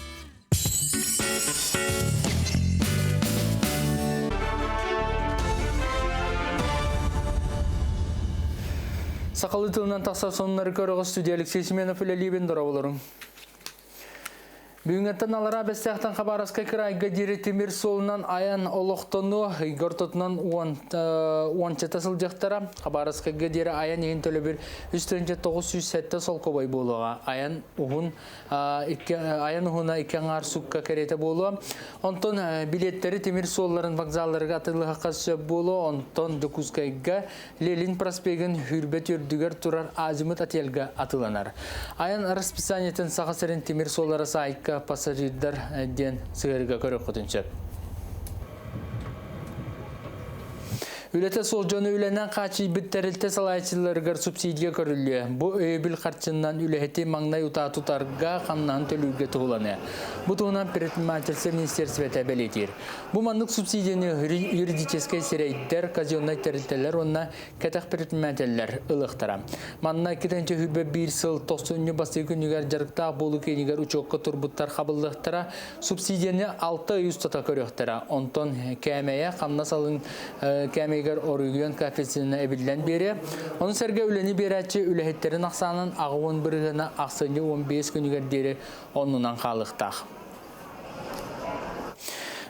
S3: Сақалы тылынан тақса сонынары көріғі студия Алексей Семенов үлелейбен дұрауылырың. Бүгінгеттен алара бәстіқтен Хабаровскай крайға дере темір солынан аян олықтыны ғыртытынан уанчета сылжақтара. Хабаровскайға дере аян ең төлі бір 30907 сол көбай болуға. Аян ұғына икенғар сұққа кереті болуға. Онтон билеттері темір солларын вокзалларға атылыға қасы болу. Онтон Джокускайға Лелин проспегін хүрбет үрдігер тұрар азымыт ателгі атыланар. Аян расписаниетін сақасырын темір соллары сайыққа пассажирдар ден сығырға көрі құтыншып. Үлеті сол жоны үленен қачы біттәрілті салайчыларғар субсидия көрілі. Бұ өйбіл қарчыннан үлеті маңнай ұта тұтарға қамнан төлуге тұғыланы. Бұ тұғынан предпринимательство министерстве бәлетер. Бұ маңнық субсидияны юридическай серейдер, казионнай тәрілтелер, онна кәтәқ предпринимателлер ылықтара. Маңна кетенче хүбі бір сыл тоқсынны басты күнігер жарықтақ болу кенігер учоққа тұрбыттар қабылдықтара субсидияны 6 ұстата көріқтара. Онтон кәмея қамна салын кәмея орыгүйен кафесіне әбілден бері. Оның сәрге үлені берәтші үләхеттерін ақсанын ағуын біргіні ақсыны 15 күнігердері онынан қалықтақ.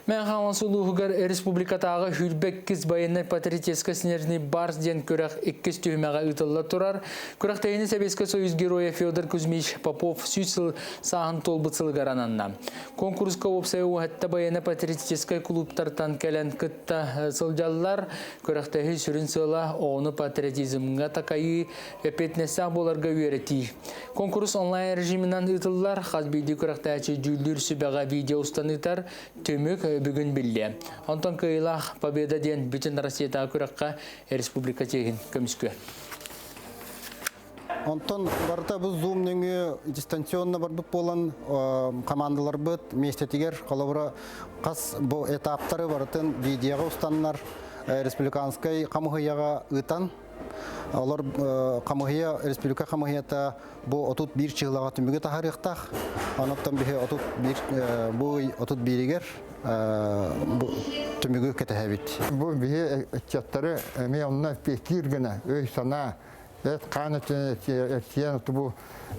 S3: Мен қауан сұлуғығар республикатағы хүрбеккіз байынай патриотескі сінеріне барс ден көрәқ 2 түймеға ұтылы тұрар. Көрәқтайыны Советский Союз героя Федор Кузьмич Попов сүйсіл сағын толбытсыл гарананна. Конкурсқа опсай оғатта байынай патриотескі клубтартан кәлін күтті сылжалылар. Көрәқтайы сүрін сыла оғыны патриотизмға тақайы өпетнесақ боларға өреті. Конкурс онлайн режимінен ұтылылар. Қазбейді көрәқтайы жүлдір сүбәға видео ұстанытар төмік бүгін білді. Онтан кыйлах победа ден бүтін Россиядағы көраққа республика тегін көміскі.
S12: Онтан барыта бұл зумныңы дистанционны бар бұп болан командалар бұд, местетігер, қолабыра қас бұл этаптары барытын видеоға ұстаннар республиканскай қамығыяға ұтан. Олар қамығыя, республика қамығията бұл отут бір чығылаға түмігі тахарықтақ. Анаттан бұл отут бірігер түмігі кәтәхәбет.
S13: Бұл бігі әтчаттары әме онына пекиргіні, өй сана, әт қаны түйені тұбу.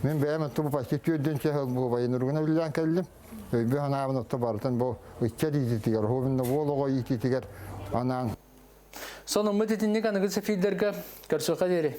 S13: Мен бәймін тұбу паскет өйден чәхіл бұл байынырғына білген кәлдім. Өйбі анабын ұтты барытын бұл үтчәр ететігер, хобында болуға ететігер анан.
S3: Соның мұтетіннік анығы сәфейдерге көрсіға дері.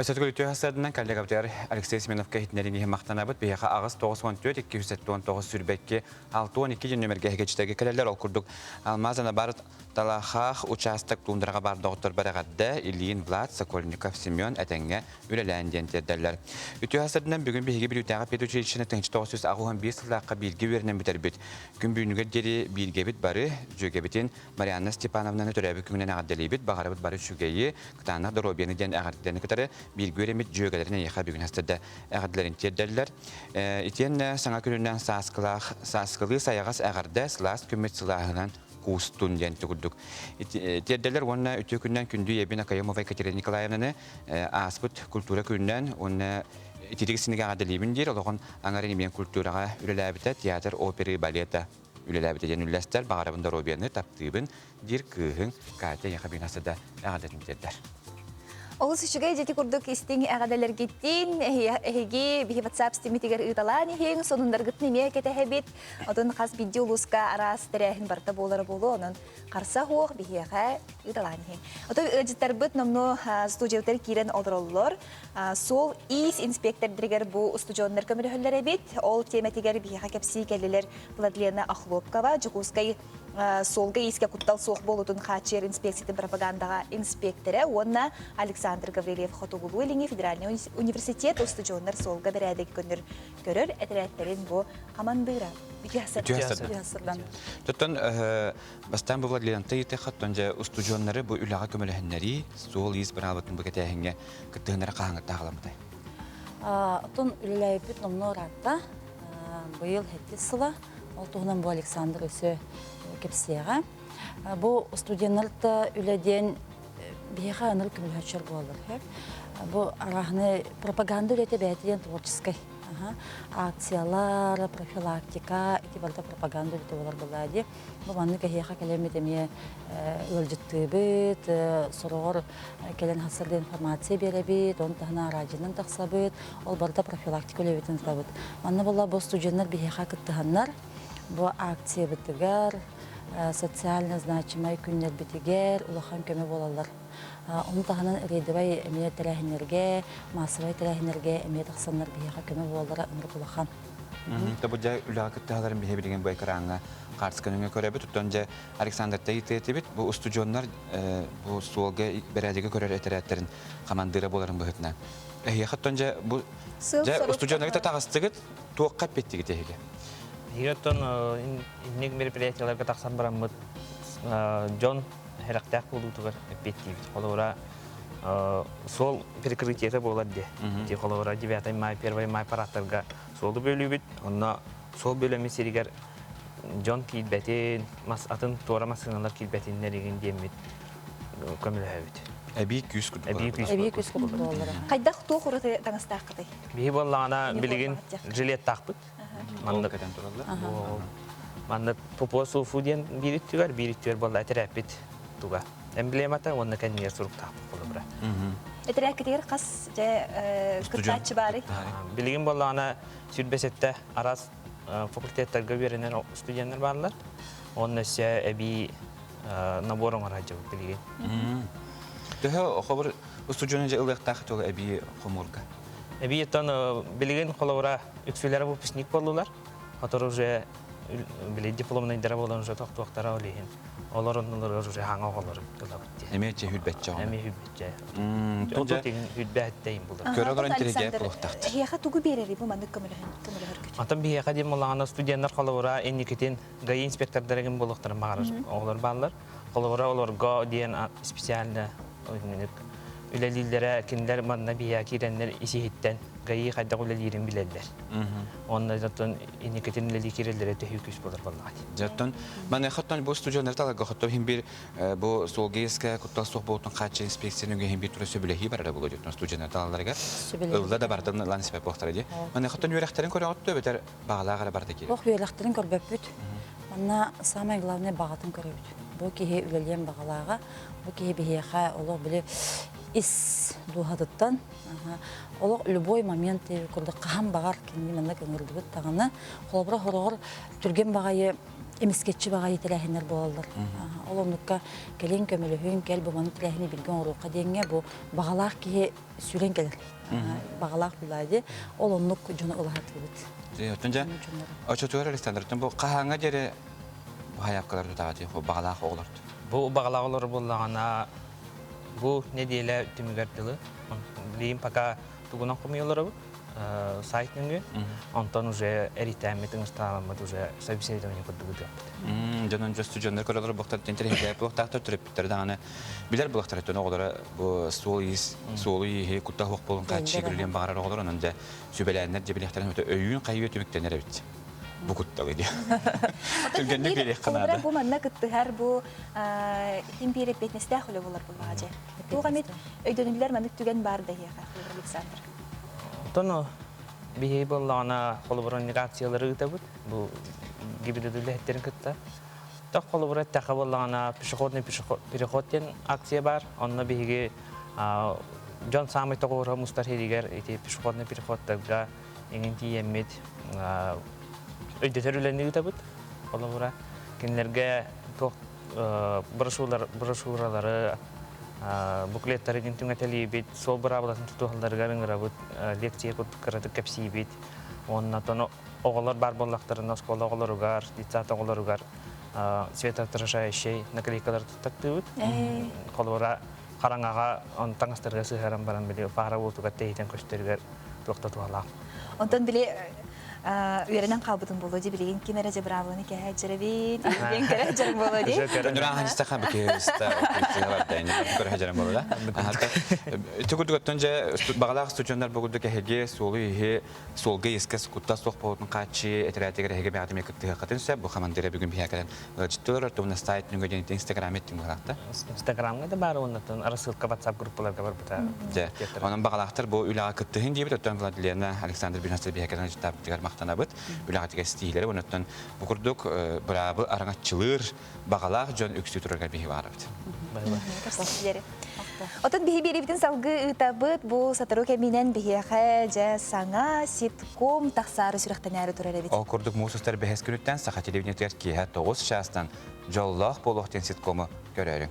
S2: Өсөткөл үтіғасырдынан коллега бұтығар Алексей Семеновқа хитнеріне мақтанабыд бейіға ағыз 914-279 сүрбәкке 612 нөмерге хекечтегі кәлелер ол күрдік. Алмазана барыт талақақ участок туындыраға бар доғыттыр барағадды Ильин Влад, Сокольников, Семен әтәңе үлеләнден тердерлер. Үтіғасырдынан бүгін бейіге бір үтіға пет училищені 1900 ағуған 5 сылаққа білге өрінен бітер біт. Күн бүйінігер дері білге біт бары жөге бітін Марианна Степановнаны төрәбі күнінен ағаддалей біт, бағары біт бары шүгейі, күтанық Доробияны ден ағардені күтары bir göremit jögelerine yaha bugün hastada ağadların tedderler. İtiyen sana gününden saskılı sayağız ağarda slas kümmet silahından kustun diyen tukurduk. Tedderler ona ötükünden kündü Yebina Kayımova ve Katerina Nikolayevna'nı aspıt kultura kününden ona itidiksini ağadalıyımındır. Oğlan angarın imeyen kulturağa ülelabita tiyatr, operi, baleta ülelabita yenüllester. Bağırabında robiyanı taptığın dir kığın kağıtta yaha bugün hastada ağadların tedder.
S1: Олыс үшіге жеті күрдік істің әғадалар кеттен, әйге бігі WhatsApp стимитігер ұйталан ең, сонындар ғытын еме кәті әбет, отын қас видео лұсқа арас тірәхін барта болары болу, оның қарса хоқ бігі ұйталан ең. Отын ұжыттар бұд номну студиялар керен одыролылар, сол ис инспектор дірігер бұл студионлар көмірі хөллер әбет, ол тематигер бігі кәпсі кәлілер Владлена Ахлопкова, жүгускай солга иске куттал соқ болудun хачер инспекциятын пропагандаға инспекторы, онна Александр Гаврилев Хотугулу еліңе Федеральный университет студионлар солга бірәдік күнір көрір, әтірәттерін бұл командыра.
S2: Тоттан бастан бұл Владлена тайты қаттан жа студионлары бұл үліға көміліхінлері сол ес бір албатын бұл кәтәхінге күттігінері қағаңы тағыламыдай.
S14: Отын үліләй бүт номны оратта бұйыл хетті сыла, ол тұғынан бұл Александр өсі кепсеға. Бұл студентлерді үледен бейға аныр күмілхәтшер болыр. Бұл арағыны пропаганда үлеті бәйтеден творческой. Акциялар, профилактика, этибалда пропаганда үлеті болар болады. Бұл манны кәйеға кәлемет әме өлжітті біт, сұрғыр кәлен хасырды информация бере біт, оны тағына радионың тақса біт, ол барда профилактика үлебетін тұра біт. Манны бұл студентлер бейға күттіғанлар, бұл акция бітігер, социально значимай күннер бітігер, улахан көмі болалар. Оны тағынан рейдівай әме тәрәхінерге, масывай тәрәхінерге әме тақсанлар бейға көмі болалар ұныр улахан.
S2: Бұда үліға күттіғаларын бейе білген бұй қараңға қарсықыныңа көрі бұд. Тұттан жа Александр Тайты бит, бұл студионлар бұл суолға бәрәдегі көрер әтірәттерін қамандыра боларын бұғытына. Яқыттан жа бұл студионларға тағыстығыт туаққа петтігі тегеге.
S15: Хигаттон иннек мероприятияларга тақсан бараммыт Джон херактак болутугар петтибит. Холора сол перекрытиеті болады. Те холора 9 май, 1 май параттарга солды бөлүбүт. Онна сол бөлөмү серигер Джон кийбетин, атын тора масыналар кийбетиннерин демит көмөлөбүт.
S2: Әбей күз
S14: күз болар.
S1: Қайдақ тоқ ұрыты таңыстақ қыдай?
S15: Бейі болағына білген жилет тақпыт. Мандат попо суфу ден бириттүгер болла әтерәппет туға. Эмблемата онна кәнмер сұруп тақпыт болы бұра.
S1: Әтерәкетер қас күттатчы бары?
S15: Білген болағына сүрбесетті арас факультеттарға берінен студенттер барлар. Онна сә әбей наборың арачы білген.
S2: Төһө хобыр студионда ылыктак тога эби хомурга.
S15: Эби тон билген холора үксүләре выпускник болдулар. Атор уже биле дипломный дара болгон уже токтоктара олейин. Олорунлар уже ханга олор кылабыт.
S2: Эмече хүлбетче.
S15: Эми хүлбетче. Тото теген хүлбеттейин булар.
S2: Көрөгөрөн тирге булуктакты.
S1: Хияха тугу берери бу мандык көмөлөр.
S15: Атам бия кадим моллагана студенттер холора энникетен ГАИ инспектордарын болуктар магар олор баллар. Холора олорго диен специально үлелилдері кендер манна бия киренлер исихиттен ГАИ қайда үлелерін білелдер. Онда жаттан инекетін үлели кирелдері төхі күш болар болмағады.
S2: Жаттан, мен қаттан бұл студиондар талаға қаттан хем бір бұл солгейске құттал соқ болтын қатшы инспекцияның хем бір түрі сөбілехи барады бұл жаттан студиондар талаларға. Ұлда да бардым лан себеп болқтар еді. Мен қаттан үйректерін көрі отты бетер бағалағары барды келі.
S14: Оқ үйректерін көрбеп бүт. Манна самай главный бағатын көрі бүт. Бұл кейі үлелен бағалаға, бұл кейі бейеға олық біле ис дуғадыттан. Олық любой момент көрді қағам бағар кенде мәнді көңірді бүт тағаны. Қолабыра хорығыр түрген бағайы емескетші бағайы тіләхінер болалар. Ол оңдыққа келен көміліхін, кел бұманы тіләхіні білген ұрыққа дейінге бұл бағалақ кейі сүрен келер. Бағалақ білайды. Ол оңдық жоны ұлағатылы бүт.
S2: Өтінже, очетуар Александртың бұл қағаңа дере hayapkaları tağatı, bağlaq oğlardı.
S15: Bu bağlaq olur bulağına, bu ne diyeler tümügertili. Bileyim paka tuğunan komuyorlar bu, saytınca. Ondan уже эритәмметің ұстағанмады, уже собеседование күдігі yaptı.
S2: Canın cüstü canlar koralar baktar tentere hep baktar türüptür dağını. Biler baktar tonu olara bu solu iyi kutta hok bolun kaçı gülüyen bağırar olar onun da sübelenler cebileklerin öte öğün kayıyor tümüktenere bit. Bu kuttalı diye. Türgenlik bir kanada.
S1: Bu manna kıttı her bu imperi betneste holo olar bu acı. Bu gamet ödönüller manık tügen bar da ya Alexander.
S15: Tono bihi bollana kolaborasyonları da bu gibi de devletlerin kıtta. Da kolaborasyon bollana pişikhotun aksiye var. Onunla bihi John Samay Tokora Mustarhediger iti pişikhotga ingin tiyemmet ödetörülerini de bu kolabora kinlerge tok broşuraları bukletleri gintunga telibit sol berabalasın tutuhalları garıngarabut leksiye karatık kapsibit ondan sonra oğullar barbollaklarında skola oğullar ugar ditsat oğullar ugar sveta tırışay şey nakalikalar tutaktıbıt kolabora karangağa on tangastarga sıharan baran bile para otuga teyten köşteriger tuktatuhalak
S1: Ondan bile Üyerenen kabudun bolu diye bilgin ki nerece bravo'nu ki hacerabit, ben kere hacerım bolu diye.
S2: Dönüren hangi stakha bir sta var da yani kore hacerım bolu da. Hatta tukut önce bağlar stüdyolar bugün de hege solu he solga iskas kutta sok bolun kaçı etrafta hege bir adım yakıttı katınsa bu kamandere bugün bir hakadan ciddiler tümün site nüngöden Instagram ettim hatta.
S15: Instagram'da da var ondan arasıl WhatsApp gruplar var bu da.
S2: Onun bağlarlar bu üla akıttı hindi bir ötön Vladilena Alexander Binasır bir hakadan ciddi maqtanabıt. Ülaqatiga stihleri ondan bu kurduk brabı arangatçılır bağalar jön üksü turarga bihi varabıt.
S1: Otan bihi biri bitin salgı ıtabıt bu sataru keminen bihi ja sana sitcom taksarı sürüqteneri turarabıt.
S2: O kurduk musustar behes günütten saha televizyonlar ki ha 9 şahstan jollah boluqten sitcomu görürüm.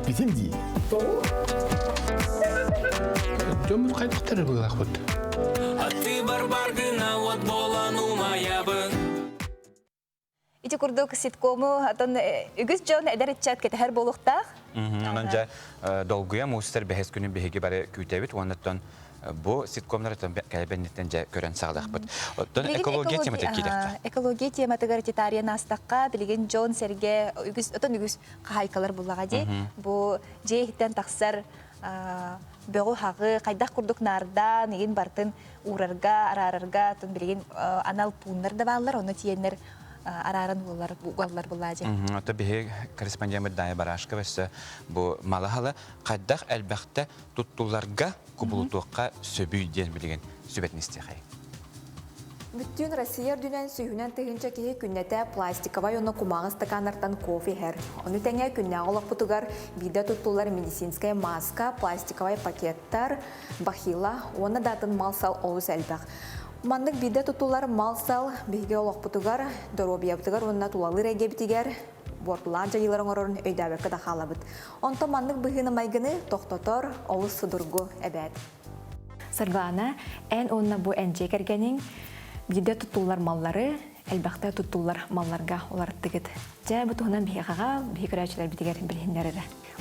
S16: Bizim değil.
S3: Cömür kaydıkları bu yakut.
S17: Ati barbargına ot bolanum ayabın.
S1: İti kurduk sitcomu atan ügüs John eder etchat kete her boluqtaq.
S2: Onunca dolguya musustar behes günü bihigi bare kütebit ondan bu sitcomlar kalbennetten gören sağlıqbıt. Ondan ekologiya temati gidekta.
S1: Ekologiya temati vegetarian astaqqa bilgin John Serge ügüs qaykalar bullağa de. Bu jehitten taqsar Beğo hağı qaydak kurduk narda negin bartın urarga arararga ton bilgin anal punlar da bağlar onu tiyenler araran uğallar bullaca.
S2: Hatta bir korespondent daya baraşka ve bu malahalı qaydak elbette tuttularga kubulutuqqa söbüy diyen bilgin sübetini isteyay.
S18: Bütün Россия dünen sühünen tığınca ki künnete plastikava yonu kumağı stakanlardan kofi her. Onu tenge künne olaq putugar bide tuttular medisinskaya maska, plastikava paketler, bahila, ona datın malsal olus elbaq. Mandık bide tuttular malsal bihge olaq putugar, dorobiya putugar, ona tulalı rege bitiger, bortularca yılların orun öydabekka da halabıt. Onto mandık bihini maygını tohtotor olus sudurgu ebed.
S19: Sırgana en onna bu ence kergenin Bide tutullar malları, elbette tutullar mallarga olar tıgıt. Ja bu tuğunan bihi qağa, bihi kırayçılar bitigerin bilhinleri.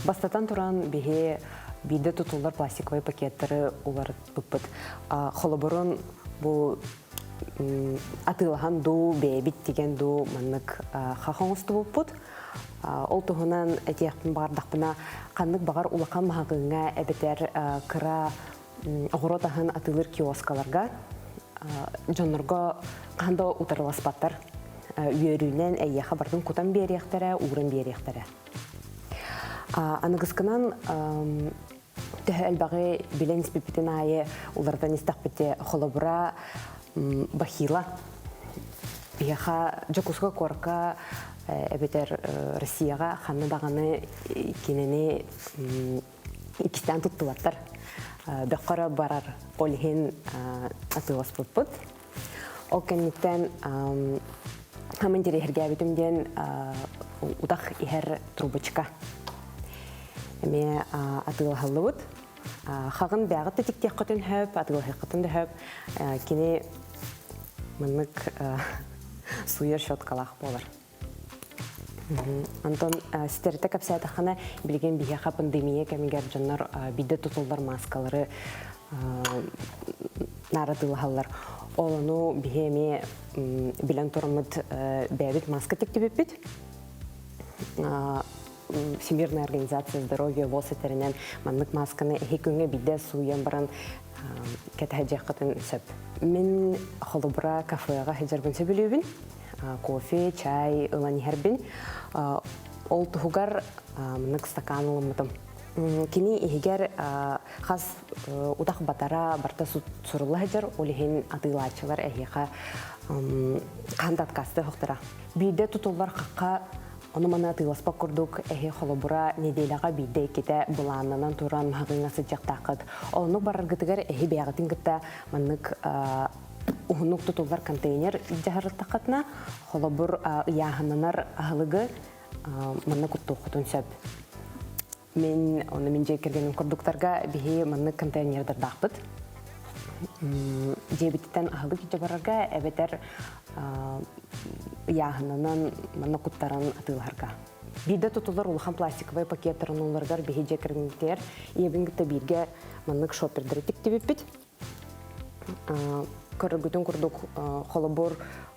S20: Bastatan turan bihi bide tutullar plastik paketleri olar bıpıt. Xolaborun bu atılhan du bebit digen du manlık xaqoğustu bıpıt. Ol tuğunan etiyaqtın bardaqpına qanlık bağar ulaqan mahaqığına ebeter kıra oğrotahın atılır kioskalarga. Jonlarga qanda utarılaspatar. Üyerünen eyyaqa bardın kutan beriyaqtara, uğran beriyaqtara. Anıgıskınan tühü elbağı bilen isbipitin ayı ulardan istaqbeti xolabura bahila. Eyyaqa jokuska korka ebeter Rossiyaga xanna dağını kineni ikistan tuttulattar. Beqara barar olhin atılas put. O kenitten hemen diri hergabitimden udah iher trubочка. Eme atıla hallut. Xağın bağıt tetik qatın hep atıla qatın da hep kine manlık suyer şotkalaq bolar. Антон стерте капсайтахана билген бияха пандемия кемигер жаннар бидде тутулдар маскалары наратылахалар. Олану бихеме билен торамыт бәбит маска тектебеппит. Всемирная организация здоровья ВОЗ-этеринен маннык масканы эхекөнгө бидде суян баран кетәҗәкътен сөп. Мен холобра кафега хәҗәрбен сөбелүбин. Кофе, чай, ылан хәрбин. Ол тугар маннык стаканлымытым. Кини ихигер хас удах батара барта сурулла хәҗәр олихин атылачылар эхиха кандат касты хоктара. Бидде тутулар хакка оны мана тыласпак курдук эхи холобура неделяга бидде кете буланнан туран хагыңасы жактакыт. Оны барыргытыгар эхи бягытын гытта маннык ухунук тутулар контейнер жахыртакатна холобур яхананар ахлыгы маннык уттухутун сөп. Мен оны мен жекергенин курдуктарга бихи маннык контейнердер дакпыт. Жебиттен ахлык жабарга эбетер яхананан маннык уттаран атыларга. Бидде тутулар улхан пластиковый пакеттарын уларгар бихи жекергендер ебингите бирге маннык шопердер тиктебиппит. Көргүтүн курдук холобор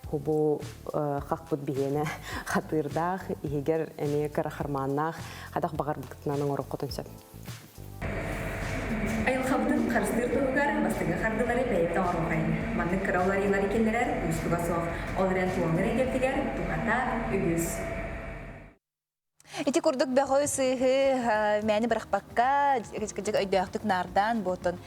S20: хубу хакпут бигене хатырдах егер эме карахарманнах хадах багар бутнаның орокотун сөп.
S18: Айылхабытын қарыстыр тұғығар бастығы қардылары бәйіпті арухайын. Манның қыраулар елар екенлерер үстіға соқ. Оларен туаңыр егептігер тұғата үгіз.
S1: Ити курдук бәғой сыйхы мәні бірақпаққа өйдөқтік нардан бұтын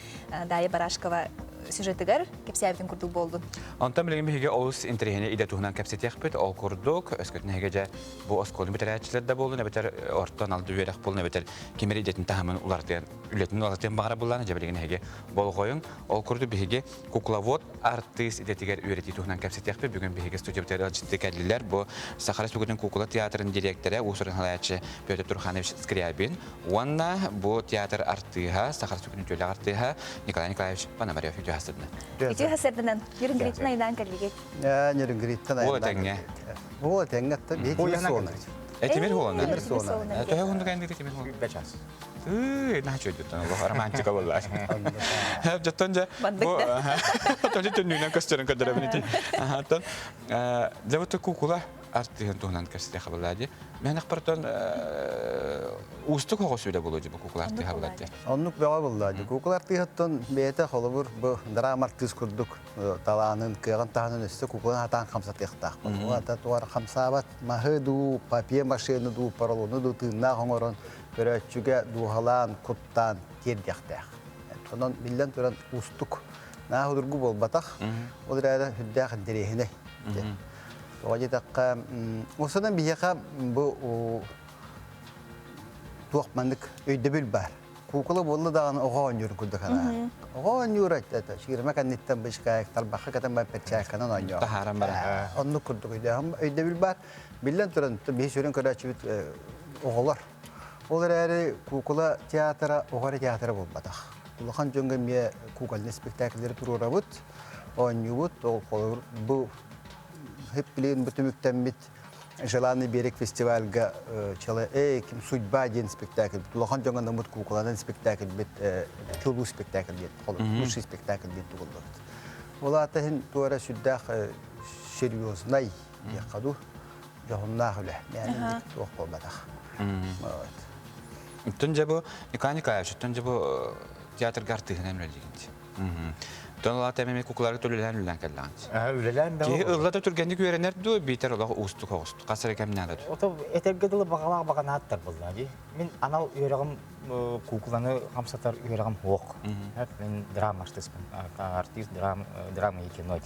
S1: дайы Барашкова сюжетігер кепсәбітін курдук болдun.
S2: Антан білген бігеге оғыз интерхене иде туғынан кәпсетек біт, ол курдук, өскөтін әгеже бұл осколын бітер әтчілерді болдun, әбетер ортан алды өйрек болдun, әбетер кемері идетін тағымын үлетін олартен бағара болдun, әже білген әге бол қойын. Ол курду бігеге куклавод артист идетігер өйреті туғынан кәпсетек біт, бүгін бігеге студия бітер әлчітті кәділер, бұл Сахара Сугудың кукла театрын директоры Усурын Халаячы Петр Турханович Скрябин, онна бұл театр артыға, Сахара Сугудың төлі артыға Николай Николаевич Пономарев
S1: Ити хасырдынан Юрингриттен айдан кәлігет.
S12: Юрингриттен айдан.
S2: Ол әтәңе?
S12: Ол әтәңе темір соны.
S2: Темір соны?
S12: Темір соны.
S2: Төһе хунду кәндігі темір соны? Бәчас. Нахчу өйдеттен, ол романтика боллар. Жаттан жа, тәлі түннүйнен көстерін көдірі бінеті. Ләвітті кукула артыған туғынан көстері қабылады. Мен ақпараттан ұстық оғы сөйлі болуды бұл кукула артыға болады.
S12: Оннық бәға болады. Кукула артығыттан бәйті қолыбыр бұл драма артыз күрдік таланын, күйған тағының өсті кукулан атан қамсат еқтақ. Бұл ата туар қамсабат мағы ду, папия машины ду, паралоны ду, тыңна қоңырын, көрәтшіге дұғалан, құттан тер деқтақ. Сонан білден тұран ұстық. Нағы дұрғы бол батақ, ол рәді хүддәқ дерехіне. Оғадетаққа, осыдан бейеқа бұл туақмандық өйді біл бар. Кукулы болы дағын оған үйір күрді қана. Оған үйір әйтті. Шигірме кәнеттен бішқайық, тарбаққа кәтен бар пәтчайыққанан оған үйір.
S2: Тахаран бар.
S12: Онны күрді өйді біл бар. Білден тұран, бейс өрін көрәтші біт оғылар. Олар әрі кукула театра, оғары театра бол батақ. Улахан жөнгі ме кукалны спектаклері тұруыра бұд. Оған үйір бұд, бұл hep bilin bütümükten bit Желанный берег фестивальга чала ким судьба ден спектакль. Лохан жonganda мут кукуладан спектакль бит тылбу спектакль бит. Лучший спектакль бит булды. Олата хин туара сүддах серьезный якаду жоннахле. Yani тох болбадах.
S2: Төнҗә бу Николай Николаевич, төнҗә бу театр гартыгын әмрәлегенче. Тонлар тәмәми куклары төлелән үлән кәллән.
S21: Үлән дә.
S2: Ки ыллата түргәнне күрәннәр ду битер Аллах усту хогыст. Касыр кемнәдә.
S21: Ото этергедиле багалак баганаттар булды ди. Мен анау йөрәгем кукланы хамсатар йөрәгем хок. Мен драма артистмын. Артист драма и кино.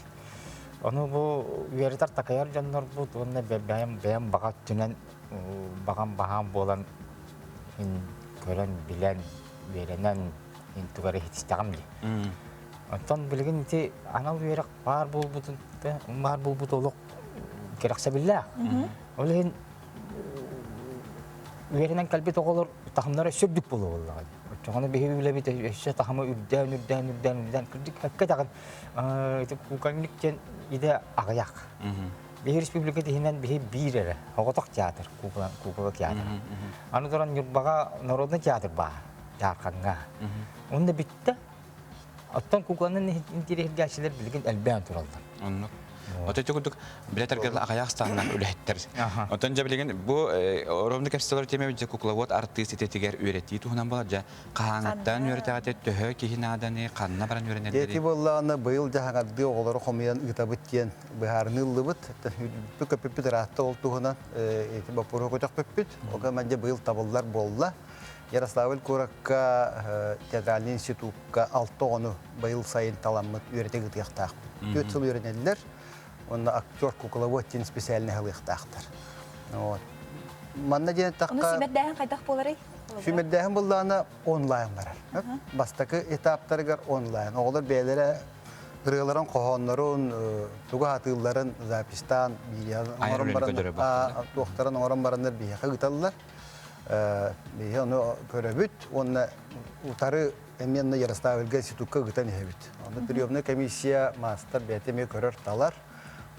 S21: Аны бу йөрәтәр такаяр җаннар бу тонны бәям багат төнән багам баһам болан ин көрән билән беренән ин тугары хитистагам ди. Антон билген ити анал берек бар булбутун бар булбутолук керексе билла. Олен веренен калбет оголор тахымнары сөбдүк болу болду. Чоңаны беһи биле бит эше тахымы үрдән кирдик хакка тагын ити куканниктен иде агаяк. Бихи республика тихинен бихи бирere. Оготок театр, кукла театр. Аны туран юрбага народный театр бар. Жарканга. Онда битте. Оттан кукланын интерес гәшелер билген әлбән туралды.
S2: Онны. Ота чугудук билетергер Аяқстаннан үлеттер. Отон жабилеген бу ровны капсулар теме же куклавод артист этетигер үйрәти туһунан бала же кааңыттан үйрәтәгәт төһө кихинаданы канна баран үйрәнәләр.
S5: Эти болланы быйыл жаһагады оголор хомиян ытабыт тиен быһарны лыбыт бүкө пепидратта ол туһунан эти бапуро котак пепит ога мәнде быйыл табыллар болла. Ярославль Куракка театральный институтка 6 оны быйыл сайын таламмыт үйрәтәгәт яктак. 4 жыл үйрәнәләр. Онда актер куклавод тин специальный халыктактар. Вот. Манна ден такка.
S1: Оны симәддәһен кайдак булары?
S5: Симәддәһен булланы онлайн барар. Бастакы этаптаргар онлайн. Олар бәйләре гырыларын кохоннарын, туга атылларын запистан, бия, докторын орын барандар бия хагыталлар. Бия оны көрөбүт, оны утары эменне Ярославльга институтка гытан ебит. Аны приемный комиссия мастер бетеме көрөр талар.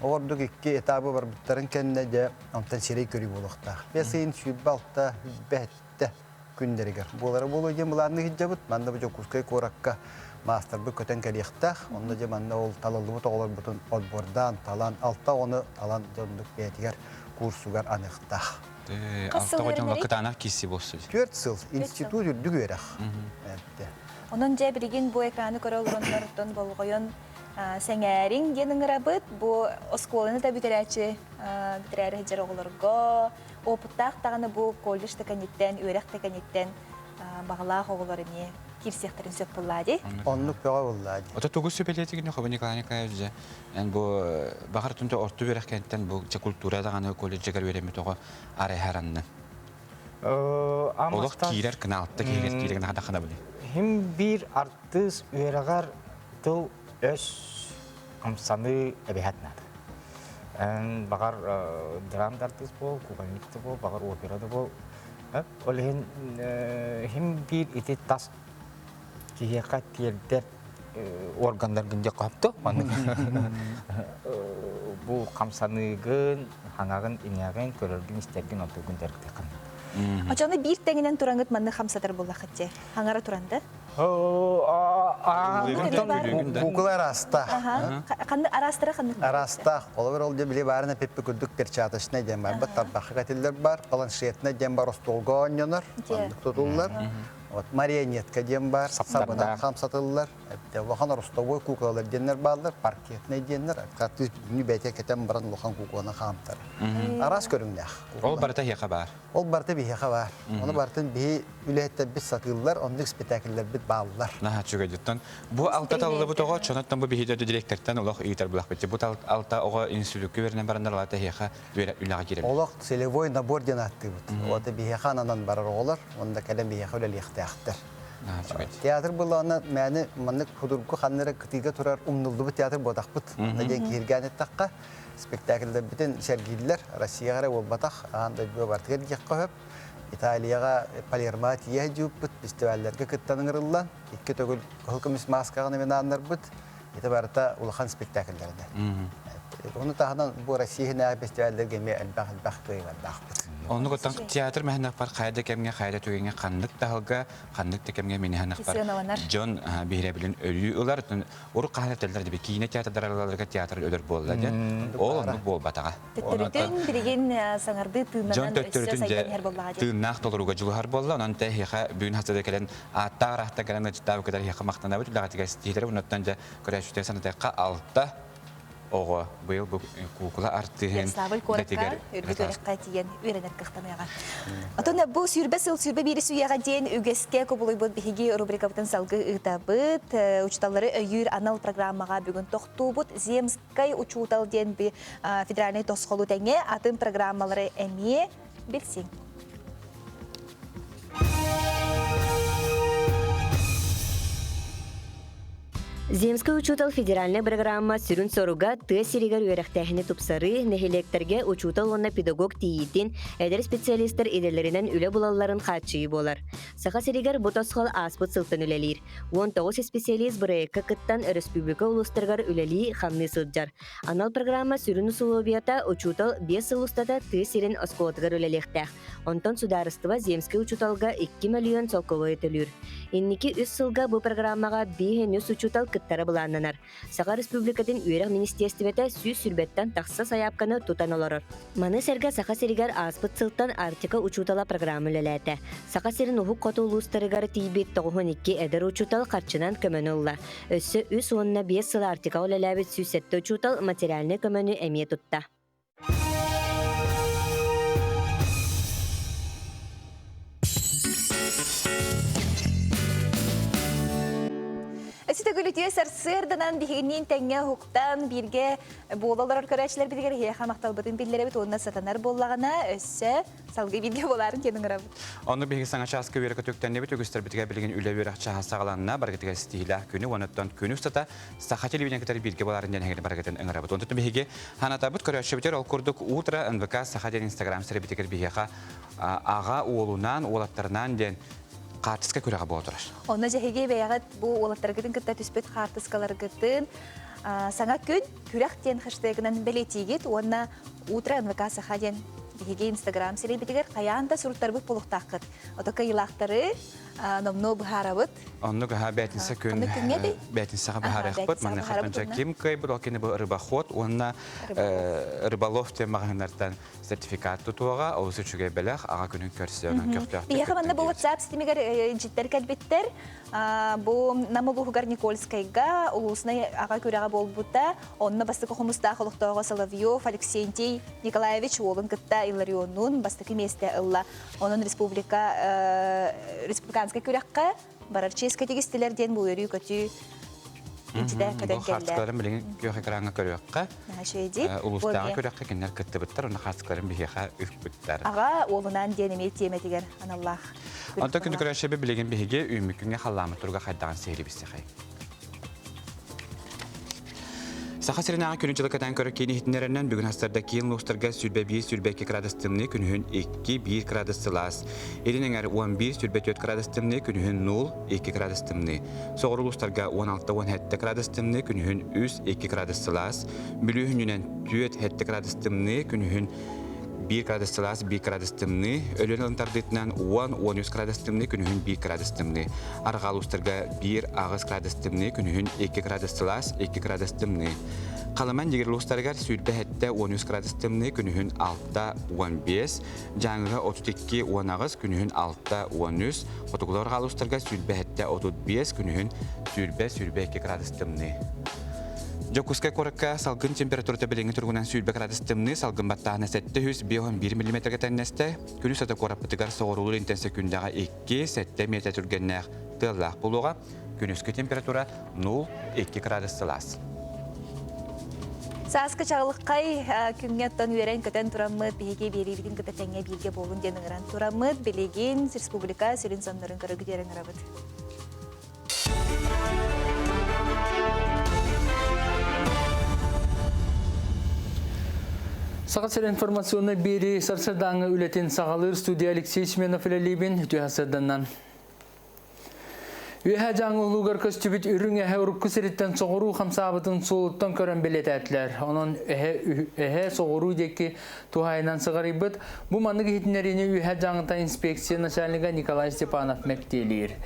S5: Ордук 2 этабы бар буттарын кенне де антан сирей көрү болукта. Бесин сүббалта бетте күндеригер. Булары болу дем буларны хиҗабыт. Манда бу жокускай коракка мастер бу көтен келиктах. Онда же манда ол талалыбы тоголор бутун отбордан талан алта оны талан жондук бетигер курсугар аныктах.
S2: Алта гожонга кытанак киси болсу.
S5: 4 жыл институт дүгөрөх.
S1: Онон же билген бу экраны көрөлөрөндөрдөн болгойон сәңәрин денің рабыт, бұл осколыны да бүтерәчі бүтерәрі хеджер оғылырға, опыттақ тағаны бұл колледж тәкәнеттен, өрәқ тәкәнеттен бағылақ оғыларыне кирсектерін сөп бұллади?
S5: Онлық бәға бұллади.
S2: Ота тоғыз сөпелетігіне қобы Николай Николаевич, бұл бағар түнді орты өрәқ кәнттен бұл культура дағаны колледжігер өремет оғы арай харанны. Олық кейлер кіналытты кейлер кейлерін қада білі?
S21: Хим бір артыз өрәғар тыл өс амсаны әбәһәтнәді. Бағар драм дартыз бол, кукалникті бол, бағар операды бол. Олығын хим бір ете тас кейеқа тиелдер органдар гінде қапты. Бұл қамсаныгын, хаңағын, инеғын, көріргін, істерген олты күндерді қанды.
S1: Ачаны бір тәңінен тұраңыт манны қамсатар болла қытте. Хаңара тұранды?
S5: Кукла араста.
S1: Қанды арастыра қанды?
S5: Араста. Олар ол де біле барына пеппі күдік перчатышына дем бар. Бұт табақы қателер бар. Планшетіне дем бар. Остолға ойнанар. Тұтулар. Марионетка дем бар. Сабына қамсатылар. Лохан ростовой куклалар денер балдар. Паркетіне денер. Қатты бәте кетен баран лохан кукланы қамтар. Арас көріңдәқ.
S2: Ол барыта хеқа бар?
S5: Ол барыта бейеқа бар. Оны бартын бей үләйттен біз сатылар. Ондық спектакльлер бит балдар.
S2: Наха чуга жеттон. Бу алта талды бу того чонаттан бу бихидерди директордан улах ыйтар булак битти. Бу алта ого институтка беренен барандар лата хеха үлага кирем.
S5: Олах целевой набор денатты бут. Ота бихеха анан барар оголар. Онда калем бихеха үле лихтяхтыр. Театр буланы мәне маннык худурку ханнары кытыга турар умнулду бу театр бодак бут. Наден киргәне такка спектакльдер битен сәргилләр Россияга ул батах анда бу бартыгы яккып. Италияга Палермо тие жуппут фестивальлерге кыттаныгырыллан. Икки төгүл халкымыз маскаганы мен андар бут. Ите барта улахан спектакльлерде. Оны тахынан бу Россияга фестивальлерге ме албах кыйган бахпут.
S2: Onu gotan teatr мәһнәк бар кайда кемгә кайда түгәнгә канлык тагылга канлык текемгә мине һәнәк бар. Джон бирә белән ölü улар ур каһәтләр дип кине театрдарларга театр өдер булды ди. Ол аны бул батага.
S1: Тәтәрдән билген саңарды тыйнан
S2: өссә тыйнак толыруга җулар булды. Анан тәһиха бүген хасада келен аттарахта келен җитабы кадәр хиха мактана бит лагатыга стилер унаттан җа көрәшүтә санатка алта Ого, быйыл бу кукла артыгын
S1: дәтигәр үргәткә тигән үрәнәк кыхтамыга. Атына бу сүрбе бире суяга ден үгәскә күбулый бу биһиги рубрика бутын салгы ытабыт учталлары өйүр анал программага бүген тохтубут земскай учутал ден би федеральный тосхолу тәңе атын программалары әмие билсин.
S6: Земская учутал федеральная программа сүрін соруга ты сиригар үйрәқтәхіні тупсары нәхелектерге учутал онна педагог тийтін әдер специалистер иделерінен үлі бұлаларын қатшыйы болар. Сақа сиригар бұтасқал аспыт сылтын үлелер. 19 специалист бұрайыққа кыттан республика улыстыргар үлелі қанны сылджар. Анал программа сүрін условията учутал 5 сылыстата ты сирен осколатығар үлелектәқ. Онтан сударыстыва Земская учуталға 2 миллион солковы етілір. Инники үс сылға бұл программаға бейхенес учутал кыттары бұланнанар. Саға республикатын үйрек министерстветі сүйіз сүрбеттен тақса саяпқаны тұтан оларыр. Маны сәргі сақа серігер аспыт сылттан Арктика учутала программы ләләті. Сақа серін ұхық қоты ұлыстарығар тейбет 92 әдір учутал қарчынан көмені ұлла. Өссі үс онына 5 сыл Арктика оләләбет сүйсетті учутал материалны көмені әмие тұтта.
S1: Ситегөлүтүе сарсырданан бигинин теңге хуктан бирге болалар көрәчләр бидигер хеха макталбытын билләре бит онна сатанар боллагына өссө салгы бирге боларын кенин гырабы.
S2: Онны биги саңа часка берек төктәнне бит үгестер битгә билген үле берек чаһасагаланна баргытыга стилә күнү онаттан күнү стата саха телевидение китер бирге боларын ден хәгәр баргытын ыңгырабы. Онты биги ханата бит көрәчә битер ал курдук утра НВК саха ден Instagram сәре битгер бигеха ага улунан улаттарынан ден Картыска күрәгә бу отыраш.
S1: Онна җәһиге бәягат бу улаттаргытын кытта түспет картыскаларгытын саңа күн күрәк тен хэштегынан белетигит, онна утра НВК сахаден биге Instagram сире битигер каянда сурттар бу полуктакыт. Отока илактары номно бухарабыт.
S2: Онны га бәтинсә күн бәтинсә бухарабыт. Менә хатынча ким кай бу кене бу рыбахот, онна рыбалов те магнардан сертификат тутуга, озы чугай белах, ага күнен көрсәгән көктә.
S1: Бия хәмәндә бу WhatsApp системагар җиттер кәлбеттер. Бу намы бу Хугар Никольскайга улусны ага күрәгә булбута, онны бастыкы хумуста халыктагы Соловьев Алексей Николаевич улын кытта Иларионун бастыкы месте ылла. Onun республиканская күрәккә барарческә тегистеләрдән бу йөрү көтү интидә кадән келде.
S2: Хатскларын белән көйгә караңга көрәккә. Улустагы көрәккә кеннәр кытты биттер, уны хатскларын бигә үф биттер.
S1: Ага улынан денеме теметигәр аналлах.
S2: Анда күн көрәшә белгән бигә үмиккә халамы турга хайдан сәйри бисәхәй. Саха сиренага күнүчүлүк катан көрөккени хитнеренен бүгүн хастарда кийин лустарга сүрбе 1 сүрбе 2 градустымны күнүн 2-1 градус Целсиус. Эринеңер 11 сүрбе 4 градустымны күнүн 0-2 градустымны. Соғырулустарга 16-17 градустымны күнүн 3-2 градус Целсиус. Бүлүхүнүнен 4-7 градустымны күнүн 1 градус Целсиус 1 градустымны, өлөн антардытынан 10-13 градустымны күнүн 1 градустымны. Аргалустарга 1 агыс градустымны күнүн 2 градус Целсиус 2 градустымны. Каламан дигерлустаргар сүрбе хетте 13 градустымны күнүн 6-15, жаңга 32-10 агыс күнүн 6-13, фотоглор галустарга сүрбе хетте 35 күнүн сүрбе 2 градустымны. Жокускай коракка салгын температурата белеңи тургунан сүйлбе градустымны салгын баттагына 701 мм теннесте күнү сата кораппытыгар соорулуу интенсе күндага 2-7 метр түргеннер тыллах булуга күнүскө температура 0-2 градус Целсиус.
S1: Саска чагылыккай күнгөттөн үйрен көтөн турамыт биге берибидин көтөтеңе билге болгон денигран турамыт билеген республика сөрүн сандарын көрөгүдерен арабыт.
S3: Сағасыр информационны бері сарсырдаңы үлетін сағалыр студия Алексей Сменов үлелейбін түйасырданнан. Үйәе жаңы ұлығыр көстібіт үрің әе ұрыққы сіріттен соғыру қамсабытын солыттан көрін білет әтілер. Оның әе соғыру декі туғайынан сығарыбыт, бұл маңығы хетінеріне үйәе жаңыта инспекция начальника Николай Степанов мәктелер.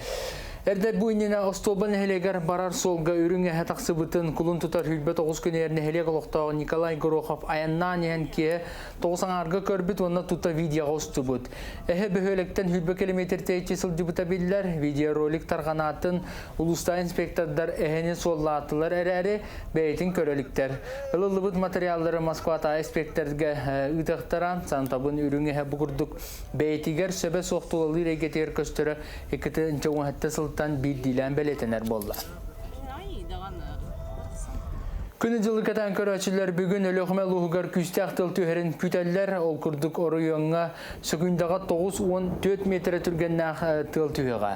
S3: Әрді бұйнена Остолбан әхелегер барар солға үріңе әтақсы бұтын күлін тұтар хүлбет 9 күнеріне әхелег олықтағы Николай Горохов аяннан ең ке 90 арғы көрбіт онына тұта видеоға ұсты бұд. Әхе бөхөліктен хүлбе километр тәйчесіл дебіта білдер, видеоролик тарғанатын ұлыста инспектордар әхені соллатылар әрі бәйтін көреліктер. Ұлылы бұд материалдары Москвата инспекторға ұтықтаран сантабын үріңе бұғырдық бәйтігер сөбе соқтуылы регетер көстірі екіті інчауын әтті сылт bir dilen belirtenler bolla. Күні жылы кәтен көрәчілер бүгін өліғіме лұғығар күстәқ тыл түйерін күтәлілер ол күрдік орыйонға сүгіндағы 9-14 метрі түргеннәқ тыл түйеға.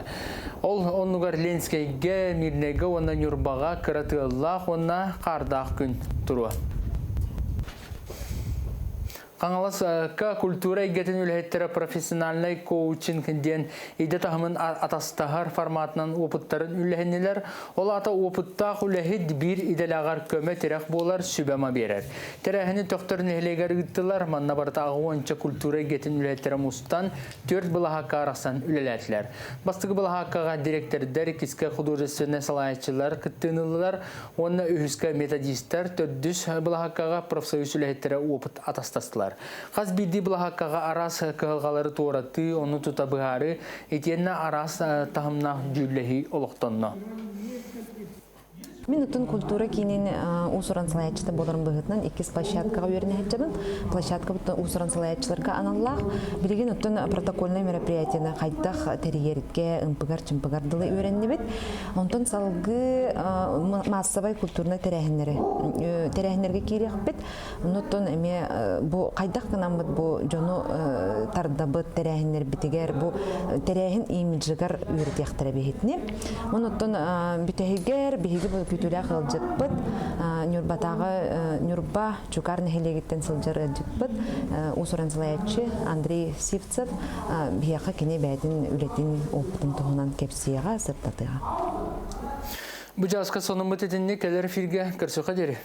S3: Ол онығар Ленскейге, Мирнеге, онна Нюрбаға кіра тыллақ, онна қардақ күн тұруы. Қаңалас культура егетін үлхеттері профессиональный коучинг ден иде тахымын атастағар форматынан опыттарын үлхенелер. Ол ата опыттақ үлхет бір иделағар көмі терек болар сүбәма берер. Терәхіні төқтірін әлегер үттілер, манна бартағы онча культура егетін үлхеттері мұстан 4 бұлағаққа арақсан үлеләтілер. Бастығы бұлағаққаға директордер, кіске художественный салайчылар, күттінілілер, онына үйіске методистер, 4 бұлағаққаға профсоюз үлхеттері опыт атастастылар. Қаз биді бұлағаққаға арас кығылғалары туыраты, оны тұта бұғары, етенна арас тағымна жүлләхи олықтонна.
S4: Мен ұтын культура кейінен ұсыран салаятчыда боларын бұғытынан 2 площадкаға өріне әтчабын. Площадка бұттын ұсыран салаятчыларға аналлақ. Білген ұттын протокольный мероприятияны қайдақ тәрігерітке ұмпығар-чымпығардылы өренне бет. Онтын салғы массовай культурны тәрәхінерге кейрек бет. Ұттын қайдақ қынан бұд бұ жону тардабыт тәрәхінер бітігер, бұ тәрәхін имиджігар өрітектірі бейетіне. Ұттын бүтәхігер, бейгі күтүлә кылжыкпыт, Нюрбатағы Нюрба чукар нәхелегеттен сылжыр ылжыкпыт, усуран сылаятчы Андрей Сивцев бияқа кене бәйтін үлетін опытын тұғынан кепсияға сырттатыға.
S3: Бұ жазқа соның бұтетінне кәлер фирге кірсіға дері.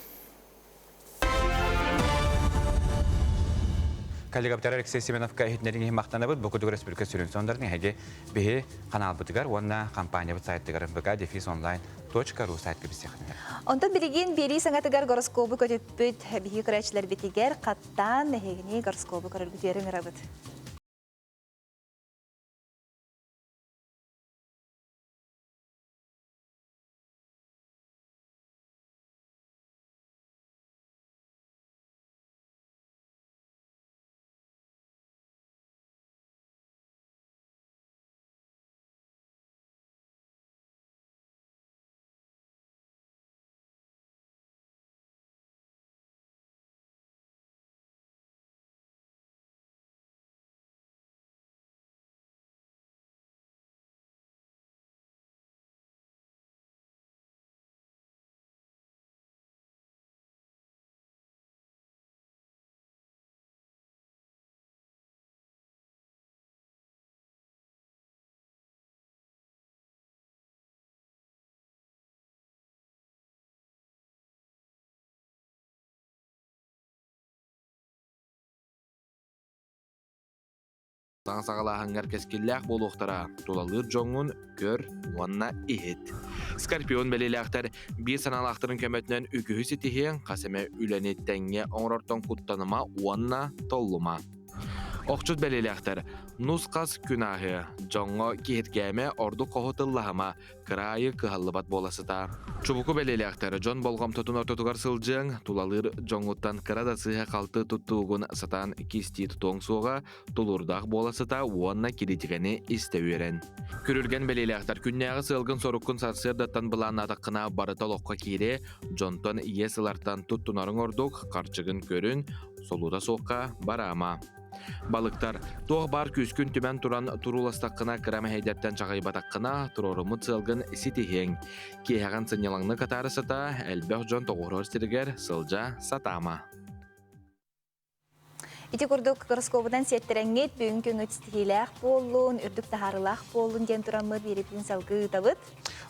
S2: Коллега Алексей Семеновка хитнеринги мақтанабыт Бокудуг Республика сүрін сондардың әге бейі канал бұтығар, онна компания бұт сайттығарын bk-online.ru сайт көбістеқінер.
S1: Онтан білеген бері саңатығар гороскобы көтіппіт бейі көрәчілер бетігер қаттан нәхегіне гороскобы көрір күтерін ұрабыт.
S8: Таң сағалағанғар кәскелләқ болуқтара, тулалыр жоңын көр, онна ихет. Скорпион бәлеләқтар бір саналақтырын көмөтінен үкіхі сетихен қасеме үләнеттәңе оңырортон құттаныма онна толлыма. Оқчуд бәлеләқтар, нұсқас күнағы, жоңы кейіткәме орду қоғытыллағыма, кырайы кығалыбат боласыта. Чубуку бәлеләқтар, жон болғам тұтын ортотуғар сылжың, тулалыр жоңыттан кырада сыға қалты тұттуғын сатан кисти тұтуң суға, тулурдақ боласыта, уанна келетігені істеуерен. Күрірген бәлеләқтар, күннәғы сылғын сорыққын сарсырдаттан бұлан атаққына барыта лоққа кейре, жонтан иесылартан тұттунарың ордуқ, қарчығын көрін, солуда соққа барама. Балықтар, тоғы бар күскін түмен туран туруластаққына кірамы хейдептен жағайбатаққына турорымы цылғын ситихең. Кейхаған сынялаңны қатары сата, әлбәқ жон тоғырыр сіргер сылжа сатама.
S1: Ити күрдік гороскобыдан сеттерәңет бүгінгі өтістігіләқ болуын, үрдік тахарылақ болуын ден тұрамы беретін салғы табыт.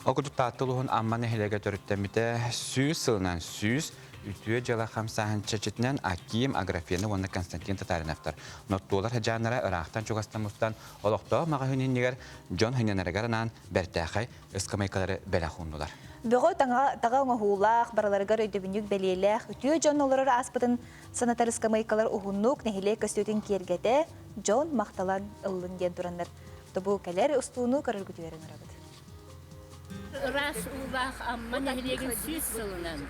S2: Окудuk tahtılıhın amma nehilega törüttəmide süz sılınan süz ütüye jala xamsahan çeçetinen Akim agrafiyeni onu Konstantin Tatarinevtar. Notlular hejanlara Irak'tan çoğastamustan oloqta mağahüninniger John Hünyanaragaranan bertəxay ıskamaykaları belaxundular.
S1: Бөгө таға оңағулақ, бараларғар өйдөбінік бәлеләқ, үтіе Джон оларыр аспытын санатарысқа майкалар ұғынук нәхиле көстөтін кергеде Джон мақталан ұлын ден тұрандар. Тобу кәлер ұстуыну көрір күтілерін арабыд.
S22: Рас ұлақ амма нәхилеген сүйіз сылынан.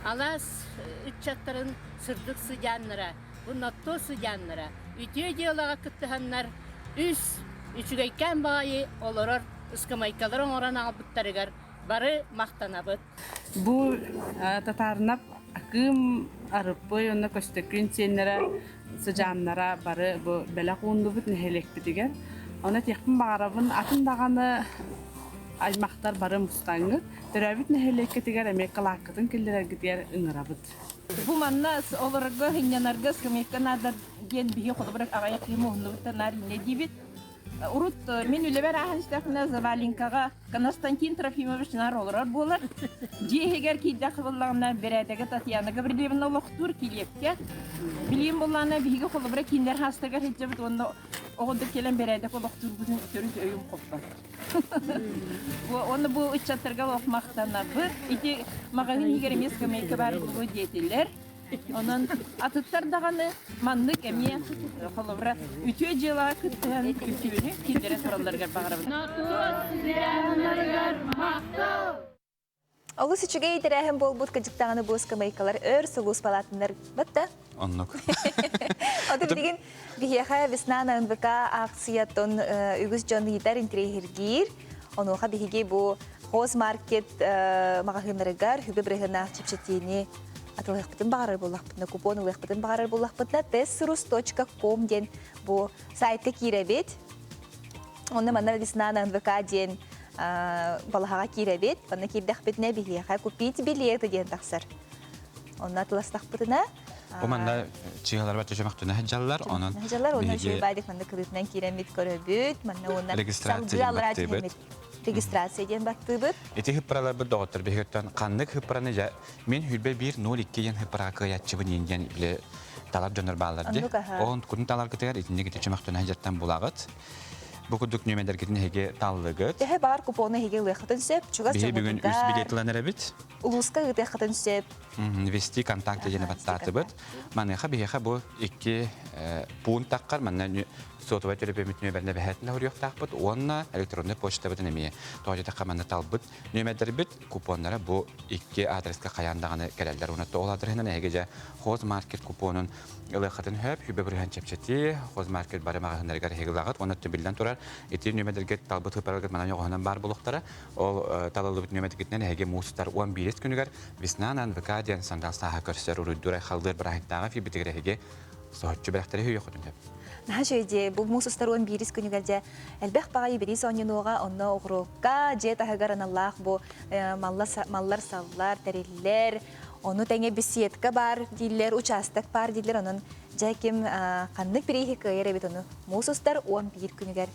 S22: Алас үтчаттарын сырдық сыдяннара, бұнатто сыдяннара. Үтіе деолаға күттіханнар үшігайкен бағайы оларыр ұсқамайкаларын оран албыттарығар бары мақтанабыт.
S7: Бу татарнап акым арыппы онна көстөкүн сеннера сыжаннара бары бу белак ундубут нехелекпитигер. Она техпин багарабын атын даганы аймактар бары мустаңы. Төрөбүт нехелеккетигер эмекалакытын киллерергитер ыңырабыт.
S1: Бу манна оларга хиннанарга скамейканада ген бие ходбрак агаяк емоһнубут наринне дибит. Урут мен үлебер аханстахна Завалинкага Константин Трофимович наролар болар. Жегер кийде кыллагына бередеге Татьяна Гаврилевна лохтур килепке. Билим боллана биге холбра киндер хастага хиджабыт онда огоды келен береде лохтур бүтүн төрүн өйүм коппа. Оны бу үчаттарга окмактана бу ити магагын егеремес кемейке бар бу детилер. Onun atıklar dağını manlık emiye kolobra ütüye cila kıttıran ütüyünü kindere sorunlarga bağırabın. Олус içige yitirəhin bol bud kıcıktağını boz kamaykalar ör sulus palatınlar batta.
S2: Onluk.
S1: Oda bilgin bihiyaha visnana NVK aksiyaton ügüz canlı yitar intrehirgir. Onuha bihige bu Хоз маркет магазинларыгар хүбе брехна чипчетини атылыхпытын багарар боллахпытына купон ылыхпытын багарар боллахпытына testrus.com ден бу сайтка киребет. Онда мана веснана НВК ден балахага киребет. Бана кирдахпетне бихиха купить билеты ден таксар. Онда атыластахпытына
S2: Bu manda çiğalar var çeşemekte nehjallar onun.
S1: Nehjallar onun şey baydık manda kılıtından kiremit köröbüt. Manda onlar registrasiya eden baktыбыт.
S2: Эти хыпралар бир доктор бегеттен каннык хыпраны ja мен хүлбе 102 ен хыпракы ятчыбын енген биле талап жөнөр баалар ди. Он күн талар кетер итинге чечемекте нehjаттан булагыт. Bu kuduk nümeler gidin hege tallıgıt.
S1: Tehe bar kuponu hege lıqıtın söp.
S2: Bihe bugün üst biletlanır ebit.
S1: Uluska lıqıtın söp.
S2: Vesti kontakt edene battatı bit. Manıqa biheqa bu iki punt taqqar. Manna sotuvat öyle bir nümelerine behetine hor yok taqbıt. Onna elektronda poçta bit nemiye. Toğacı taqqa manna talbıt. Nümeler bit kuponlara bu iki adreska qayandağını gelirler. Ona toğladır henen hegece Хоз маркет kuponun ılıqıtın höp. Hübe bürhan çepçeti. Хоз market bari mağazınlarıgar hegilağıt. Ona tübilden turar. Eti nümelerge talbıt hıparalgıt manan yoğunan bar buluqtara. O talalıbıt nümelergitnen hege muğustar 11 günügar. Visnanan vıkadiyan sandal saha körsер urudduray xaldır bırahittağı fi bitigre hege soğutçu bıraktары hüye xudun hep.
S1: Naha şöyle bu muğustar 11 günügarca elbək bağı biris onyanuğa onna oğruqa jet ahagaran Allah bu mallar sallar, teriller onu tenge bisiyetka bar diller, uçastak bar diller onun jakim kanlık biri hikaye bit onu muğustar 11 günügar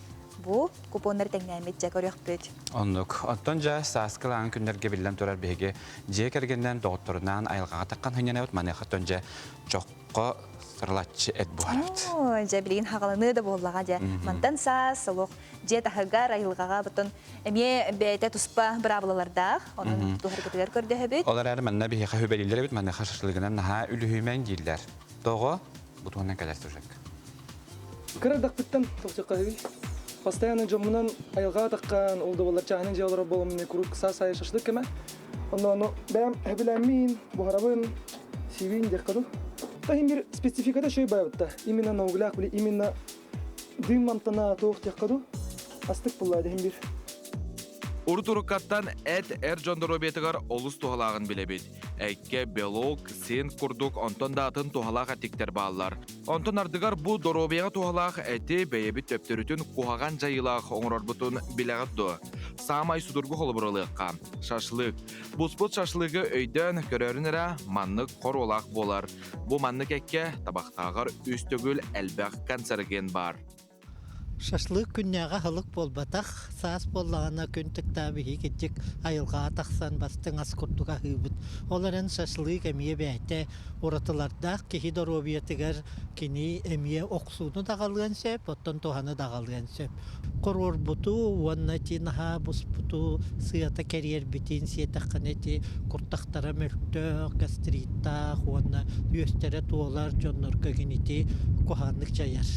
S1: bu kuponları tengemet jakarıyor büt.
S2: Onluk. Ontonca saskılan günlerge bilen turar bihege jekergenden doktorundan ayılgağa takkan hınyanayot manıqa tonca çoqqa sırlatçı et bu harabıt.
S1: Jabilin haqalanı da bollağa ja. Mantan sas soluq jet ahgar ayılgağa buton emiye beyte tuspa brablalarda onun tu hareketler gördü hebit.
S2: Olar er manna bihe hübeliler bit manna xaşırlığından naha ülühümen giller. Doğu butondan kadar duracak.
S9: Kıradak bitten toqçaqa hebi. Постоянно жомунан айылга таккан олду болар чахнын жеолор боломуне курук кыса сайы шашлык кеме. Ону бәм хебилемин, бухарабын, сивин декаду. Тахин бир спецификада шөй байбытта. Именно науглак биле, именно дым мантана тоқ декаду. Астык булла дехин бир.
S8: Уртурукаттан эт жондоробетигар олус тухалағын билебит. Әйке белок, сен курдук, онтон датын тухалаға тиктер баллар. Онтон ардыгар бу доробияға тухалақ әти бәйебит төптөрүтін кухаган жайылақ оңырорбутун билегатду. Самай судургу холбуралыққа. Шашлык. Буспут шашлыгы өйден көрөрінірі маннык королақ болар. Бу маннык әкке табақтағар үстігіл әлбәқ концерген бар.
S23: Шашлык күнняға хылык болбатақ, саас боллағына күнтік табиғи кетчек айылға атақсан бастың аскуртуға хыбыт. Оларын шашлык әмие бәйті оратылардақ кехи доробиятығар кені әмие оқсуны дағалыған сөп, оттан тоғаны дағалыған сөп. Корор бұту, уанна тинаға бұс бұту, сыята кәрьер бітін сиетаққан әті құртақтара мөрттөк, гастриттақ, уанна өстері туолар жоннор көгінеті куханлық жаяр.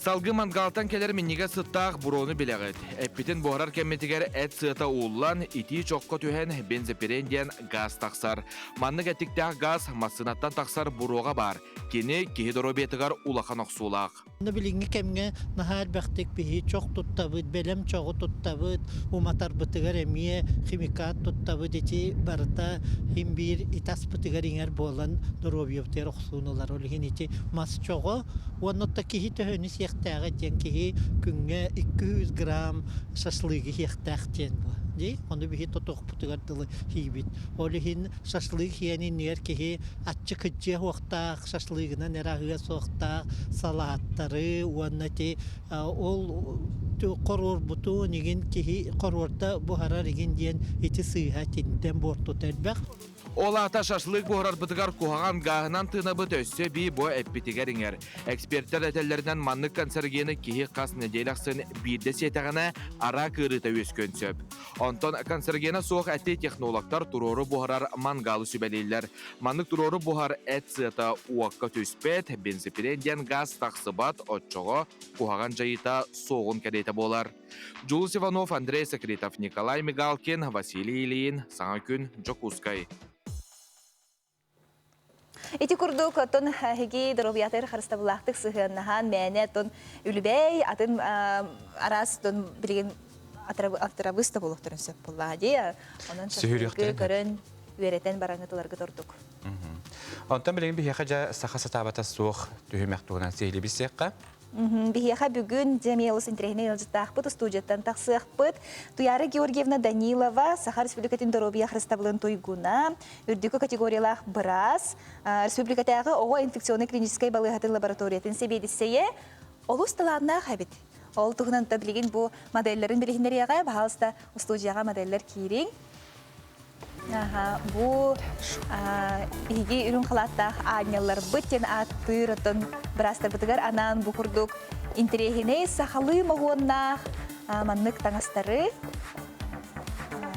S8: Салгы мангалтан келер минниге сыттақ бурону билегет. Эппитин бохарар кемметигер эт сыта уулан, ити чокко түхен бензопирен ден газ тақсар. Манны кәттіктәқ газ массынаттан тақсар бурога бар. Кені кехидоробетігар улақан оқсулақ.
S23: Билинги кемге нахар бахтек бихи чок туттабыт, белем чогу туттабыт, уматар бытыгар эмие химикат туттабыт эти барыта хим бир итас бытыгар иңер болан доробьевтер оқсунулар олихин эти мас чогу, онотта кихи төхөні сехтәғы ден кихи күнге 200 грамм шашлыгы сехтәқ ден бұл. Оны бихи тотоқ бытыгар дылы хибит. Олихин шашлык хияни нер кихи атчы кыджи хоқтақ, шашлыгына нерағыға соқтақ, салаттары, уаннати ол қорор бұту неген кихи қорорда бұхарар еген ден еті сыйға тенден борту тәлбәқ.
S8: Ола ата шашлык бохарар бытыгар кухаган гағынан тынабы төссө бей бо эппитигер иңер. Эксперттер әтеллерінен маннык консергені кихи қас неделяқсын бирде сетағына ара кырыта өскөн сөп. Онтон консергені соқ әтті технологтар турору бохарар мангалы сүбәлейлер. Маннык турору бохар әт сыта уаққа төспет, бензопирен газ тақсыбат отчоға кухаган жайыта соғын кәдейті болар. Джулс Иванов, Андрей Сокритов, Николай Мигалкин, Василий Ильин, Саңа күн, Джокускай.
S1: Эти курдук тон хеги дробиятер харстабылактык сыгыннахан мәне тон үлбей атын арас тон билген атрабыста болуктурун сөп булла дия. Онан сөйрөктөр көрөн үеретен бараңытыларга тордук.
S2: Онтан билген бихежа сахаса табата сух түһүмәктүгүнөн сейли бисекка.
S1: Бихеха бүгүн Демиелус интерегне елжитахпыт студияттан тақсықпыт. Туяра Георгиевна Данилова, Саха Республикатын Доробия Христаблын Тойгуна, үрдікі категориялах біраз, Республикатағы оға инфекционный клинической балығатын лабораториятын себедісее, олу сталанна қабит. Ол тұғынан таблеген бұл модельлерін білігіндер яға, бағалыста студияға модельлер кейрен. Бу иги үрүн калаттах аанялар быттен аттырытын брастар бытыгар анан бу курдук интерегине сахалы могуоннах маннык таңастары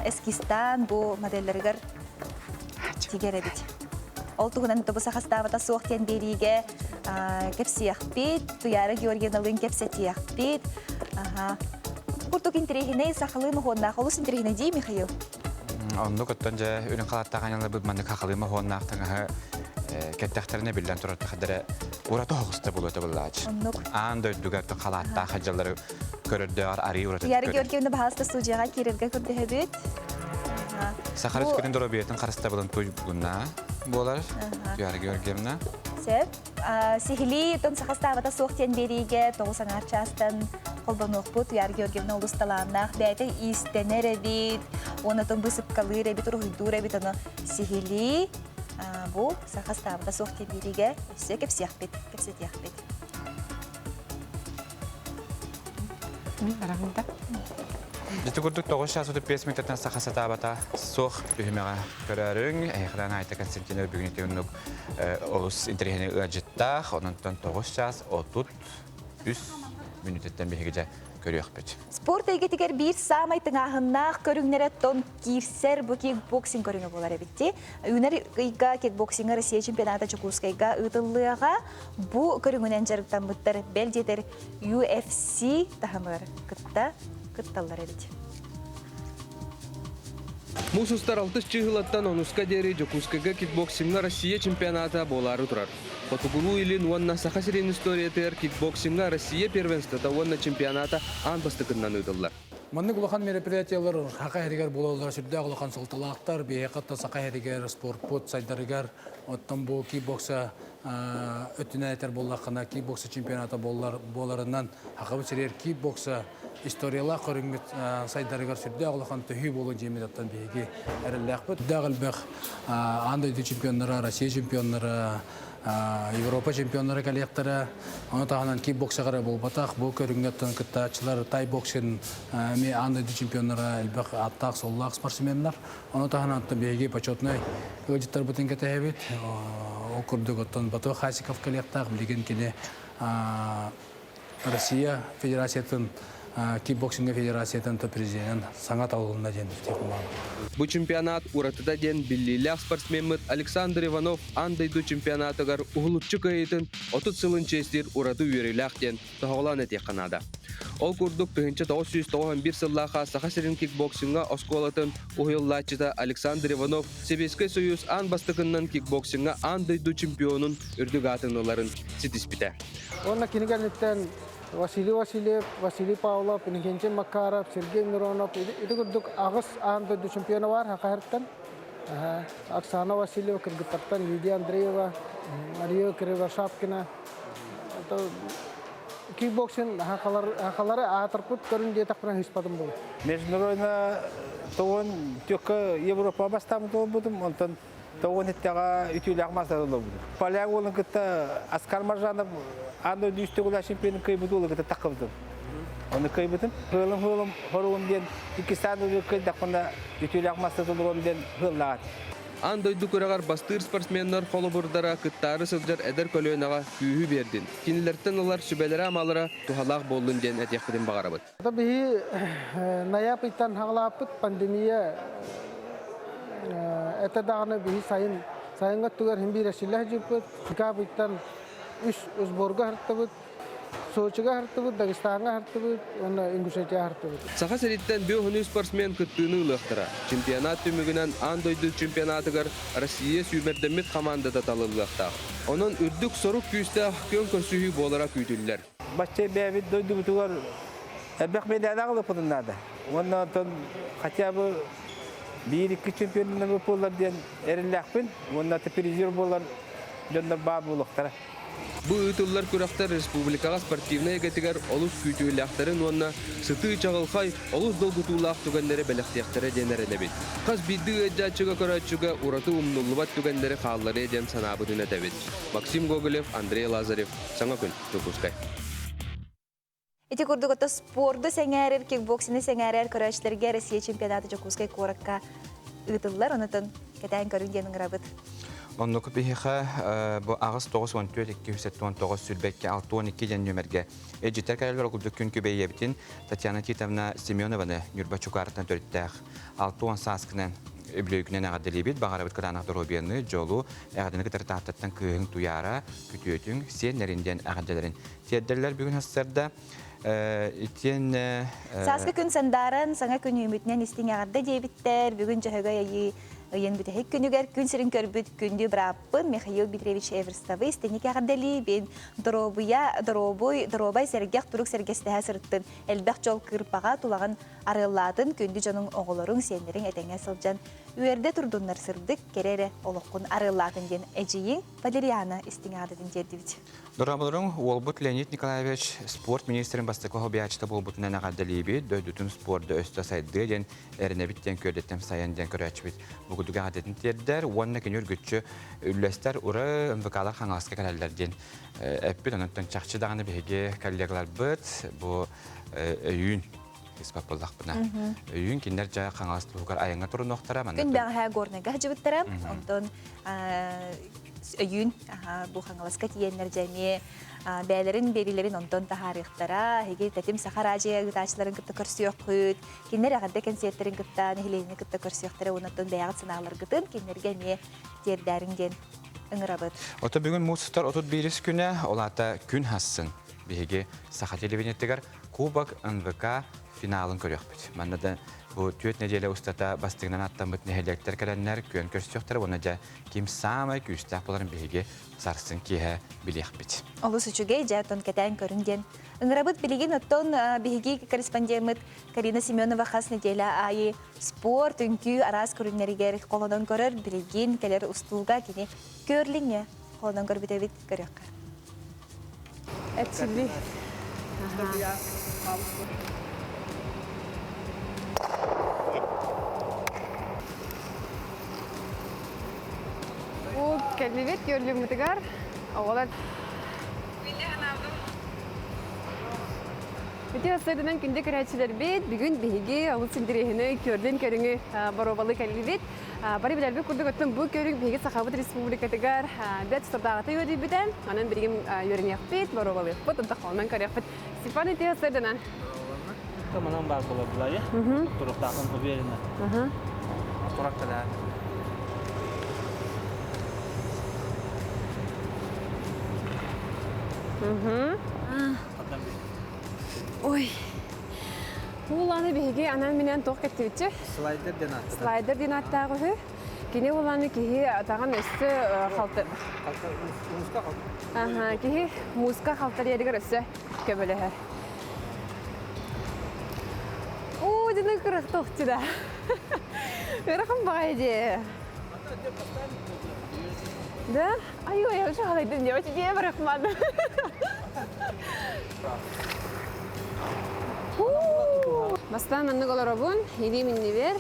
S1: эскистан бу модельлергер тигеребит. Ол тугунан тобу сахастабата суохтен бериге кепсияхпит, туяра Георгиевналын кепсетияхпит. Курдук интерегине сахалы могуоннах, олус интерегине дей, Михаил?
S2: Онну көттөн же үрүн калаттаганялар бу манны кахалыма хооннаактаңа кеттехтерине билен турат хадара урата хогуста болот буллаач. Анда дүгәртө калатта хаҗалары көрөрдөр ари урата.
S1: Яра Георгиевна баһаста студияга кирерге көрдөһөбүт.
S2: Сахар Республикатын Доробиятын карыста булан туйгунна болар. Яра Георгиевна.
S1: Сеп сихили тон сахастабата суохтен бериге тоғусаңар частан қолбануқпут Яра Георгиевна олусталаннах бәйті истенеребит, оны тон бысып калыребит, урғыдуребит, оны сихили бұл сахастабата суохтен бериге өсе кепсияқпет.
S2: Жити күрдік 9:35 минуттан сахаса табата соқ үймеға көрәрің. Әйқыран айта Константинов бүгін етеуінік олыс интерегені ұяжыттақ. Онынтан 9:33 минуттан бейгеже көріяқ бәч.
S1: Спорт әйгетігер бір самай тыңағыннақ көріңнері тон кирсер бұл кикбоксинг көріңі болар әбітті. Үнер ұйға кикбоксингі Россия чемпионаты Чукускайға ұтылыға бұл көріңінен жарықтан бұттар бәлдетер UFC тағымыр кытталар әбіт.
S10: Мусустар 6 чыгылаттан онуска дери Жокускайга кикбоксинга Россия чемпионата болары турар. Потугулу или нуанна сахасирин историятер кикбоксинга Россия первенствата уанна чемпионата анбастыкыннан ыдылар.
S3: Манны кулахан мероприятиялар хака херигер бололар, сүрдә кулахан солталактар, бейкатта сака херигер, спортпот сайдарыгар, оттан бу кикбокса өтүнәтер боллакына кикбокса чемпионата боларынан хакабы серер кикбокса историялар көрүнгөт сайдарыгар сүрдә кулахан төһү болу жемидаттан беги эреллекпет. Дагылбек андай чемпионнары, Россия чемпионнары, Европа чемпионнары коллектора, оны тағынан кикбоксағара бол батақ, бұл көрінгеттен кіттачылар тайбоксин, андай чемпионнары әлбәқ аттақ, соллақ спортсменлар, оны тағынан бейге почетный өжеттер бұтын кәті әбет, ол күрдік оттан Бату Хасиков коллектақ, білген кене Россия Федерациятын кикбоксинг федерациятын президент саңат алуына ден
S10: Бу чемпионат уратыда ден биллилях спортсменмыт Александр Иванов андайду чемпионатыгар угулутчу кайытын 30 сылын честир ураты үйерилях ден тағылан әте қанада. Ол курдук 1991 сыллаха сахасирин кикбоксинга осколатын уйыллачыда Александр Иванов Советский Союз ан бастыкыннан кикбоксинга андайду чемпионун үрдүгатыныларын ситиспите.
S9: Онна кинегалиттен Василий Васильев, Василий Павлов, Никенчен Макаров, Сергей Миронов, это курдук агыс андайду чемпиона бар хакаһыртан. Оксана Васильева, Кыргызстан, Лидия Андреева, Мария Кривошапкина. Это кикбоксинг хакалары атырпыт көрүн дие такпынан хиспадым бол.
S11: Международно тоон тёка Европа бастам болбудум, онтон тоон иттага үтүләк маса болбуду. Поляк болон кытта Аскар Маржанов аны дүйстөгүлө чемпион кыйбыдуулы кытта такыбдым. Оны кыйбытым, хылым хорум ден 2 саны кыйдакпында үтүләк маса болбуду ден хыллаат.
S10: Андойду көрөгөр бастыр спортсмендер холобурдара кыттары сылжар эдер көлөнага күйү бердин. Кинилерден олар сүбелери амалара тухалак болдун ден этекпиден багарабыт.
S9: Таbii ноябрьтан хаглапыт пандемия это дагы би сайынга түгөр химбир эсиле жипыт. Декабрьтан үс борго хартыбыт. Сочига хартыбыт, Дагестанга хартыбыт, оны Ингушетия хартыбыт.
S10: Саха сериттен биохуну спортсмен кыттыны ылыктыра. Чемпионат түмүгүнөн андойду чемпионатыгар Россия сүймердемит командада талылыктак. Онун үрдүк сорук күйүстө көн көрсүхүй болара күйдүллер.
S11: Башчы бәбит дойду бутугар эбек медалга лыпынада. Ондан тон хотя бы 1-2 чемпиондун болар ден эрилякпин. Онда призер болар жонда баа болуктара.
S10: Бу ытыллар күрәктәр республикага спортивный гетигер олус күтүләхтәрен онна сыты чагылхай олус долгутулах түгәннәре беләхтәхтәре денәренә бит. Кыз биде әҗәчүгә карачуга ураты умнуллыбат түгәннәре халлары ден санабы дүнәтә бит. Максим Гоголев, Андрей Лазарев, Саңа күн, Тукускай.
S1: Эти курдугата спорды сәңәрер, кикбоксины сәңәрер көрәчләргә Россия чемпионаты Тукускай коракка ытыллар онытын кәтән көрүнгән грабыт.
S2: Оннук бихиха бу агыс 9-14-279 сүлбекке 6-12 ден нөмерге. Эджитер кәрелер окулды күн көбейебітін Татьяна Титовна Семенованы Нюрбачукартын төрттәқ 6-10 саскынан өблөйгінен ағаделебет бағарабыт қыранақтыр обияны жолу әғадыны кітір тақтаттан күйін туяра күтөтің сен нәрінден ағаделерін. Теддерлер бүгін хастарда
S1: Саска күн сандарын саңа күн үмітінен істің ағады дейбіттер бүгін жахыға Yen bütün hek günüger gün sürün körbüt gündü bırappın Mikhail Petrovich Everstavı istenik ağdeli ben dorobay sergek turuk sergestehe sırttın elbək jol kırpağa tulağın arıladın gündü jonun oğulorun senlerin etenge sılcan üerde turdunlar sırdık kerere oluqun arıladın den ejiyin Valeriana isting ağdadın derdivit.
S2: Дорабылырың, Олбут Леонид Николаевич спорт министрин бастықы хобиячты болбутынан ағадалейбі, дөйдутын спорды өсті сайды ден әрінебіттен көрдеттен сайын ден көрәчбіт. Бұғыдыға ғадетін тердер, онына кені үргітші үлләстер ұры ұмвықалар қаңғасқа кәрәлдер ден әппіт, онынтын чақчы дағаны бейге коллегалар бұд, бұл өйін. Испап болдақ бұна. Үйін кендер жа қаңғасты бұғар айыңа тұрын оқтара.
S1: Күн бәғі ғорныға жібіттірі, онтын өйін бұл қаңғаласқа тиенлер жәме бәлерін берілерін онтын тахарықтара, хеге тәтім сақаражия ғыташыларын күтті көрсіяқ құйт, кендер ағадда концерттерін күтті, нехелейіні күтті көрсіяқтары, онтын бәяғыт сынағылар күтін, кендерге ме тердәріңден ұңырабыд.
S2: Ота бүгін мұсыстар 31 күні олата күн хасын. Беге сақа телевинеттігер Кубок НВК финалын көрек бүт. Маңнада бұл түйет неделі ұстата бастығынан аттан бұт нехелектер кәрәнлер көн көрсіқтір, оны жа кем самай күйістәк боларын беге сарсын кейі білек бүт.
S1: Олыс үшіге жайтон кәтән көрінген. Үңірабыт білеген оттон беге корреспондент Карина Семенова қас неделі айы спорт, үнкі, арас көрінлерігер қолынан көрір, білеген кәлер ұстылға кене көрліңе қолынан көрбіт әбет көрек.
S9: Әтсілі.
S13: Bu kelbet gördüğüm mütegar. Oğlan. Bütün sayıdan günde kerçiler bit. Bugün bilgi alıp direhine gördüğün körünü barobalı kelbet. Bari bilir bir kurduk attım bu körük bilgi Sahabat Respublika tegar. Det startağıtı yürüdü biten. Anan birgim yürüyen yapıt barobalı. Bu da kalman kar yapıt. Sifan itiyor sayıdan.
S14: Kamanan var bulabilir ya. Turuktakın haberine. Turaktalar.
S13: Ой. Уланы биһиги анан менен тох кеттибитчи.
S14: Слайдер денат.
S13: Слайдер денаттагы. Кини уланы кихи атаган өссө халты.
S14: Муска халты.
S13: Ага, кихи муска халтар яригер өссө көбөлөһөр. Оо, дина кырык тохтуда. Өрөкөн багайди. Да? Ай, я уже халайдым, я очень не барахман. Бастан манны голоробун, иди минни бер.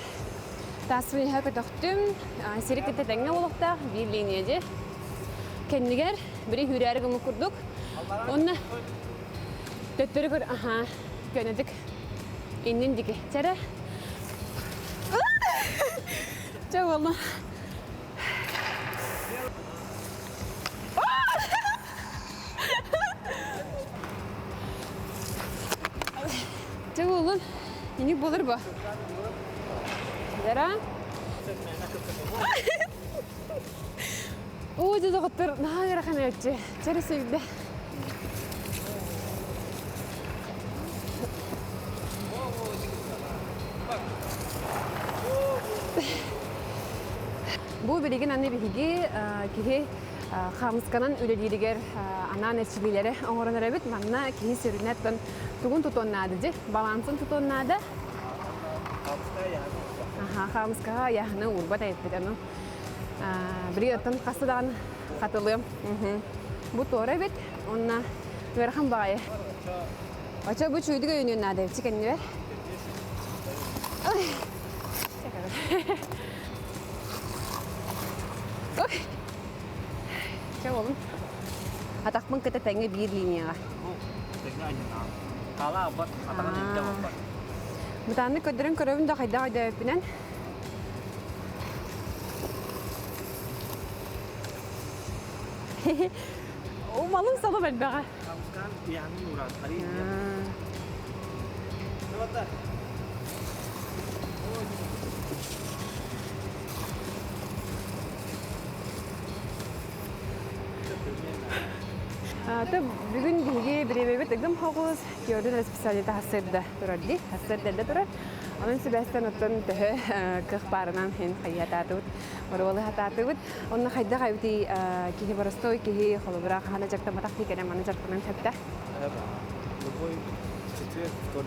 S13: Тасвин хакы тоқтым, сирикетте тәңе олықта, bir линияде. Кеннигер, бири хүрәрі гымы күрдік. Онна төттөрі көр, көнедік. Иннен дике, чәрі. Чау олма. Чау олын, еник болыр ба? Дара? О, деді ғыттыр, наға қарақан өтчі. Чәрі сөйді. Бұл білеген анны бігі кеге қамысқанан өлелерігер анан әтшілері оңырын әрәбет, манна кеге сөрінәттен тұғын тұтоннады де, балансын тұтоннады. Қамысқаға яғыны урбат әйіппет әну. Бірі өттін қасыдаған қатылым. Бұл торы бет, онына өрхан бағайы. Оча бұл чүйдігі өнен нады өтсі кәніне бер. Ча олым. Атақпын кіті тәңі бір линияға.
S14: Қала абат, атаған етті абат.
S13: Бұтанны көдірін көрөбін да қайда өпінен. Умалым салы бәлбәға.
S14: Қамысқан яғын ұрады, қари.
S13: Бүгін бігі біребебет үгім қоғыз, көрдің специалиті хасырды тұрады, хасырдылды тұрады. Onun sebepten otan teh kekbaran hen kaya tatut, baru tatut. Onun kaya kaya di kihi barastoy kihi kalau berak hana jak tempat aktif kena mana jak teman hatta.
S14: Lebih cecil kon.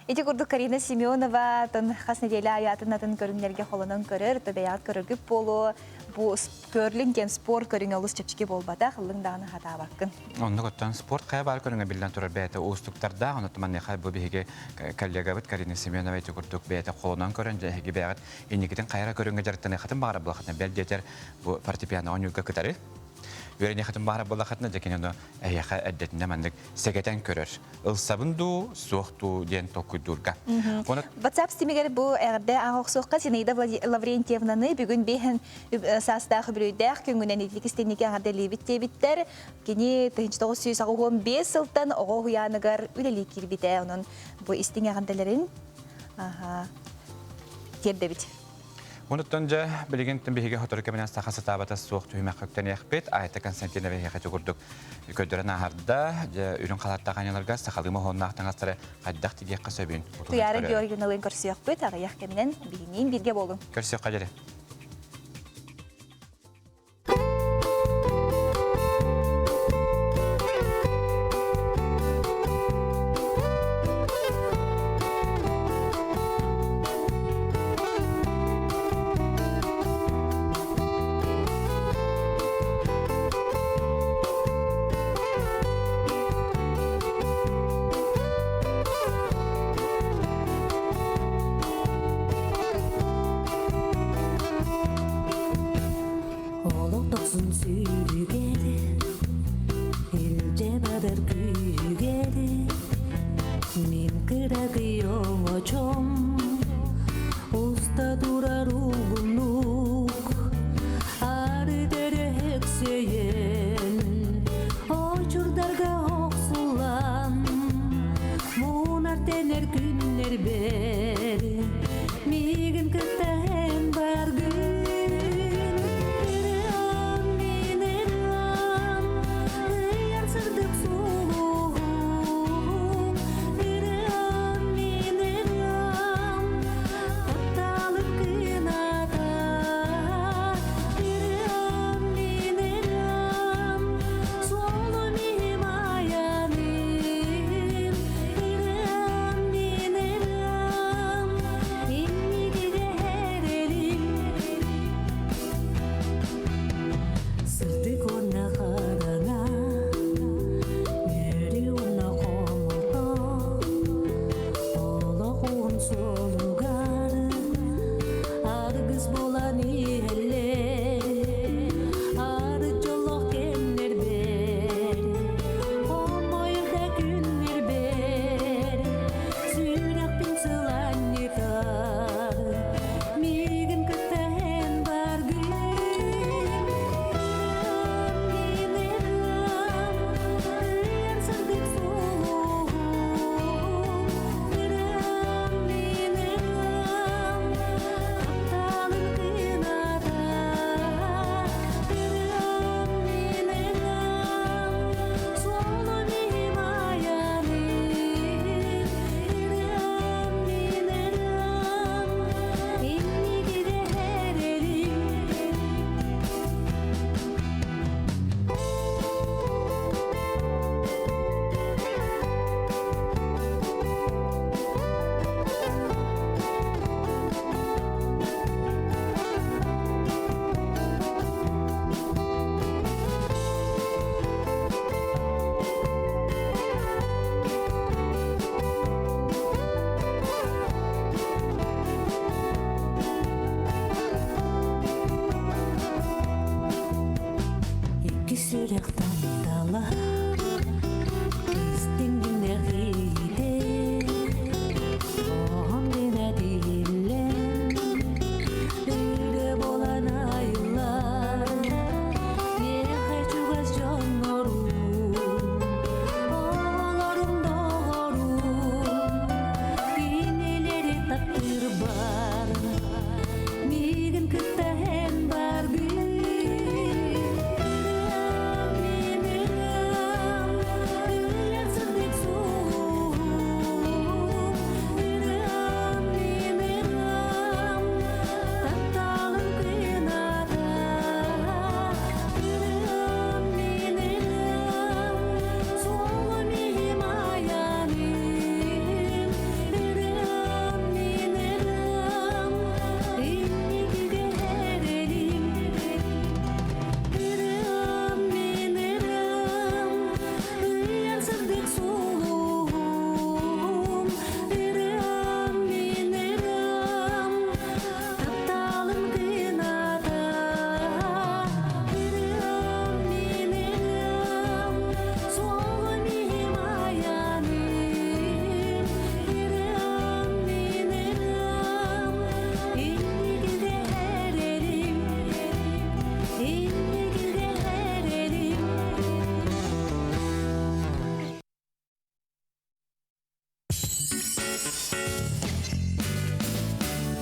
S1: Ити курдук Карина Семенова тон хас неделя аятынатын көрүнлерге холонон көрөр, төбеят көрөргүп болу, бу көрлүн кен спорт көрүнгө улус чепчики болбата, кылдың даганы хата баккын.
S2: Онда коттан спорт кая бар көрүнгө билден турар бәйте устуктарда, онотман не хай бу биге коллега бит Карина Семенова ити курдук бәйте холонон көрөн жеги бәгат, инникитин кайра көрүнгө жартаны хатын бара булахатна белдетер бу фортепиано онюга кытары. Верене хатын бара булахатна жекенено аяха әддетинде мандык сегетен көрөр. Ылсабынду, суохту ден токуйдурга.
S1: WhatsApp стимигер бу эрде агыксокка Зинаида Лаврентьевнаны бүгүн бехен састагы бүрөйдәк күнгүнен итликистеннике гаделибитте биттер. Кини 1915 жылдан ого хуяныгар үлели кирбите онун бу истиңе гаделерин тердебит.
S2: Онуттан жа билеген тимбиге хоторка менен сахасы табата суох түймөк көктөн яхпет айта Константина вехе жогурдук көдөрөн ахарда жа үрүн калаттаганыларга сахалыма хоннактан астары кайдак тиге касабын.
S1: Туяры Георгиевналын көрсөк бит ага яхка менен бигинин бирге болгон.
S2: Көрсөк кажары.
S15: Arı dere hekseyen, o çurdar сүрек тандала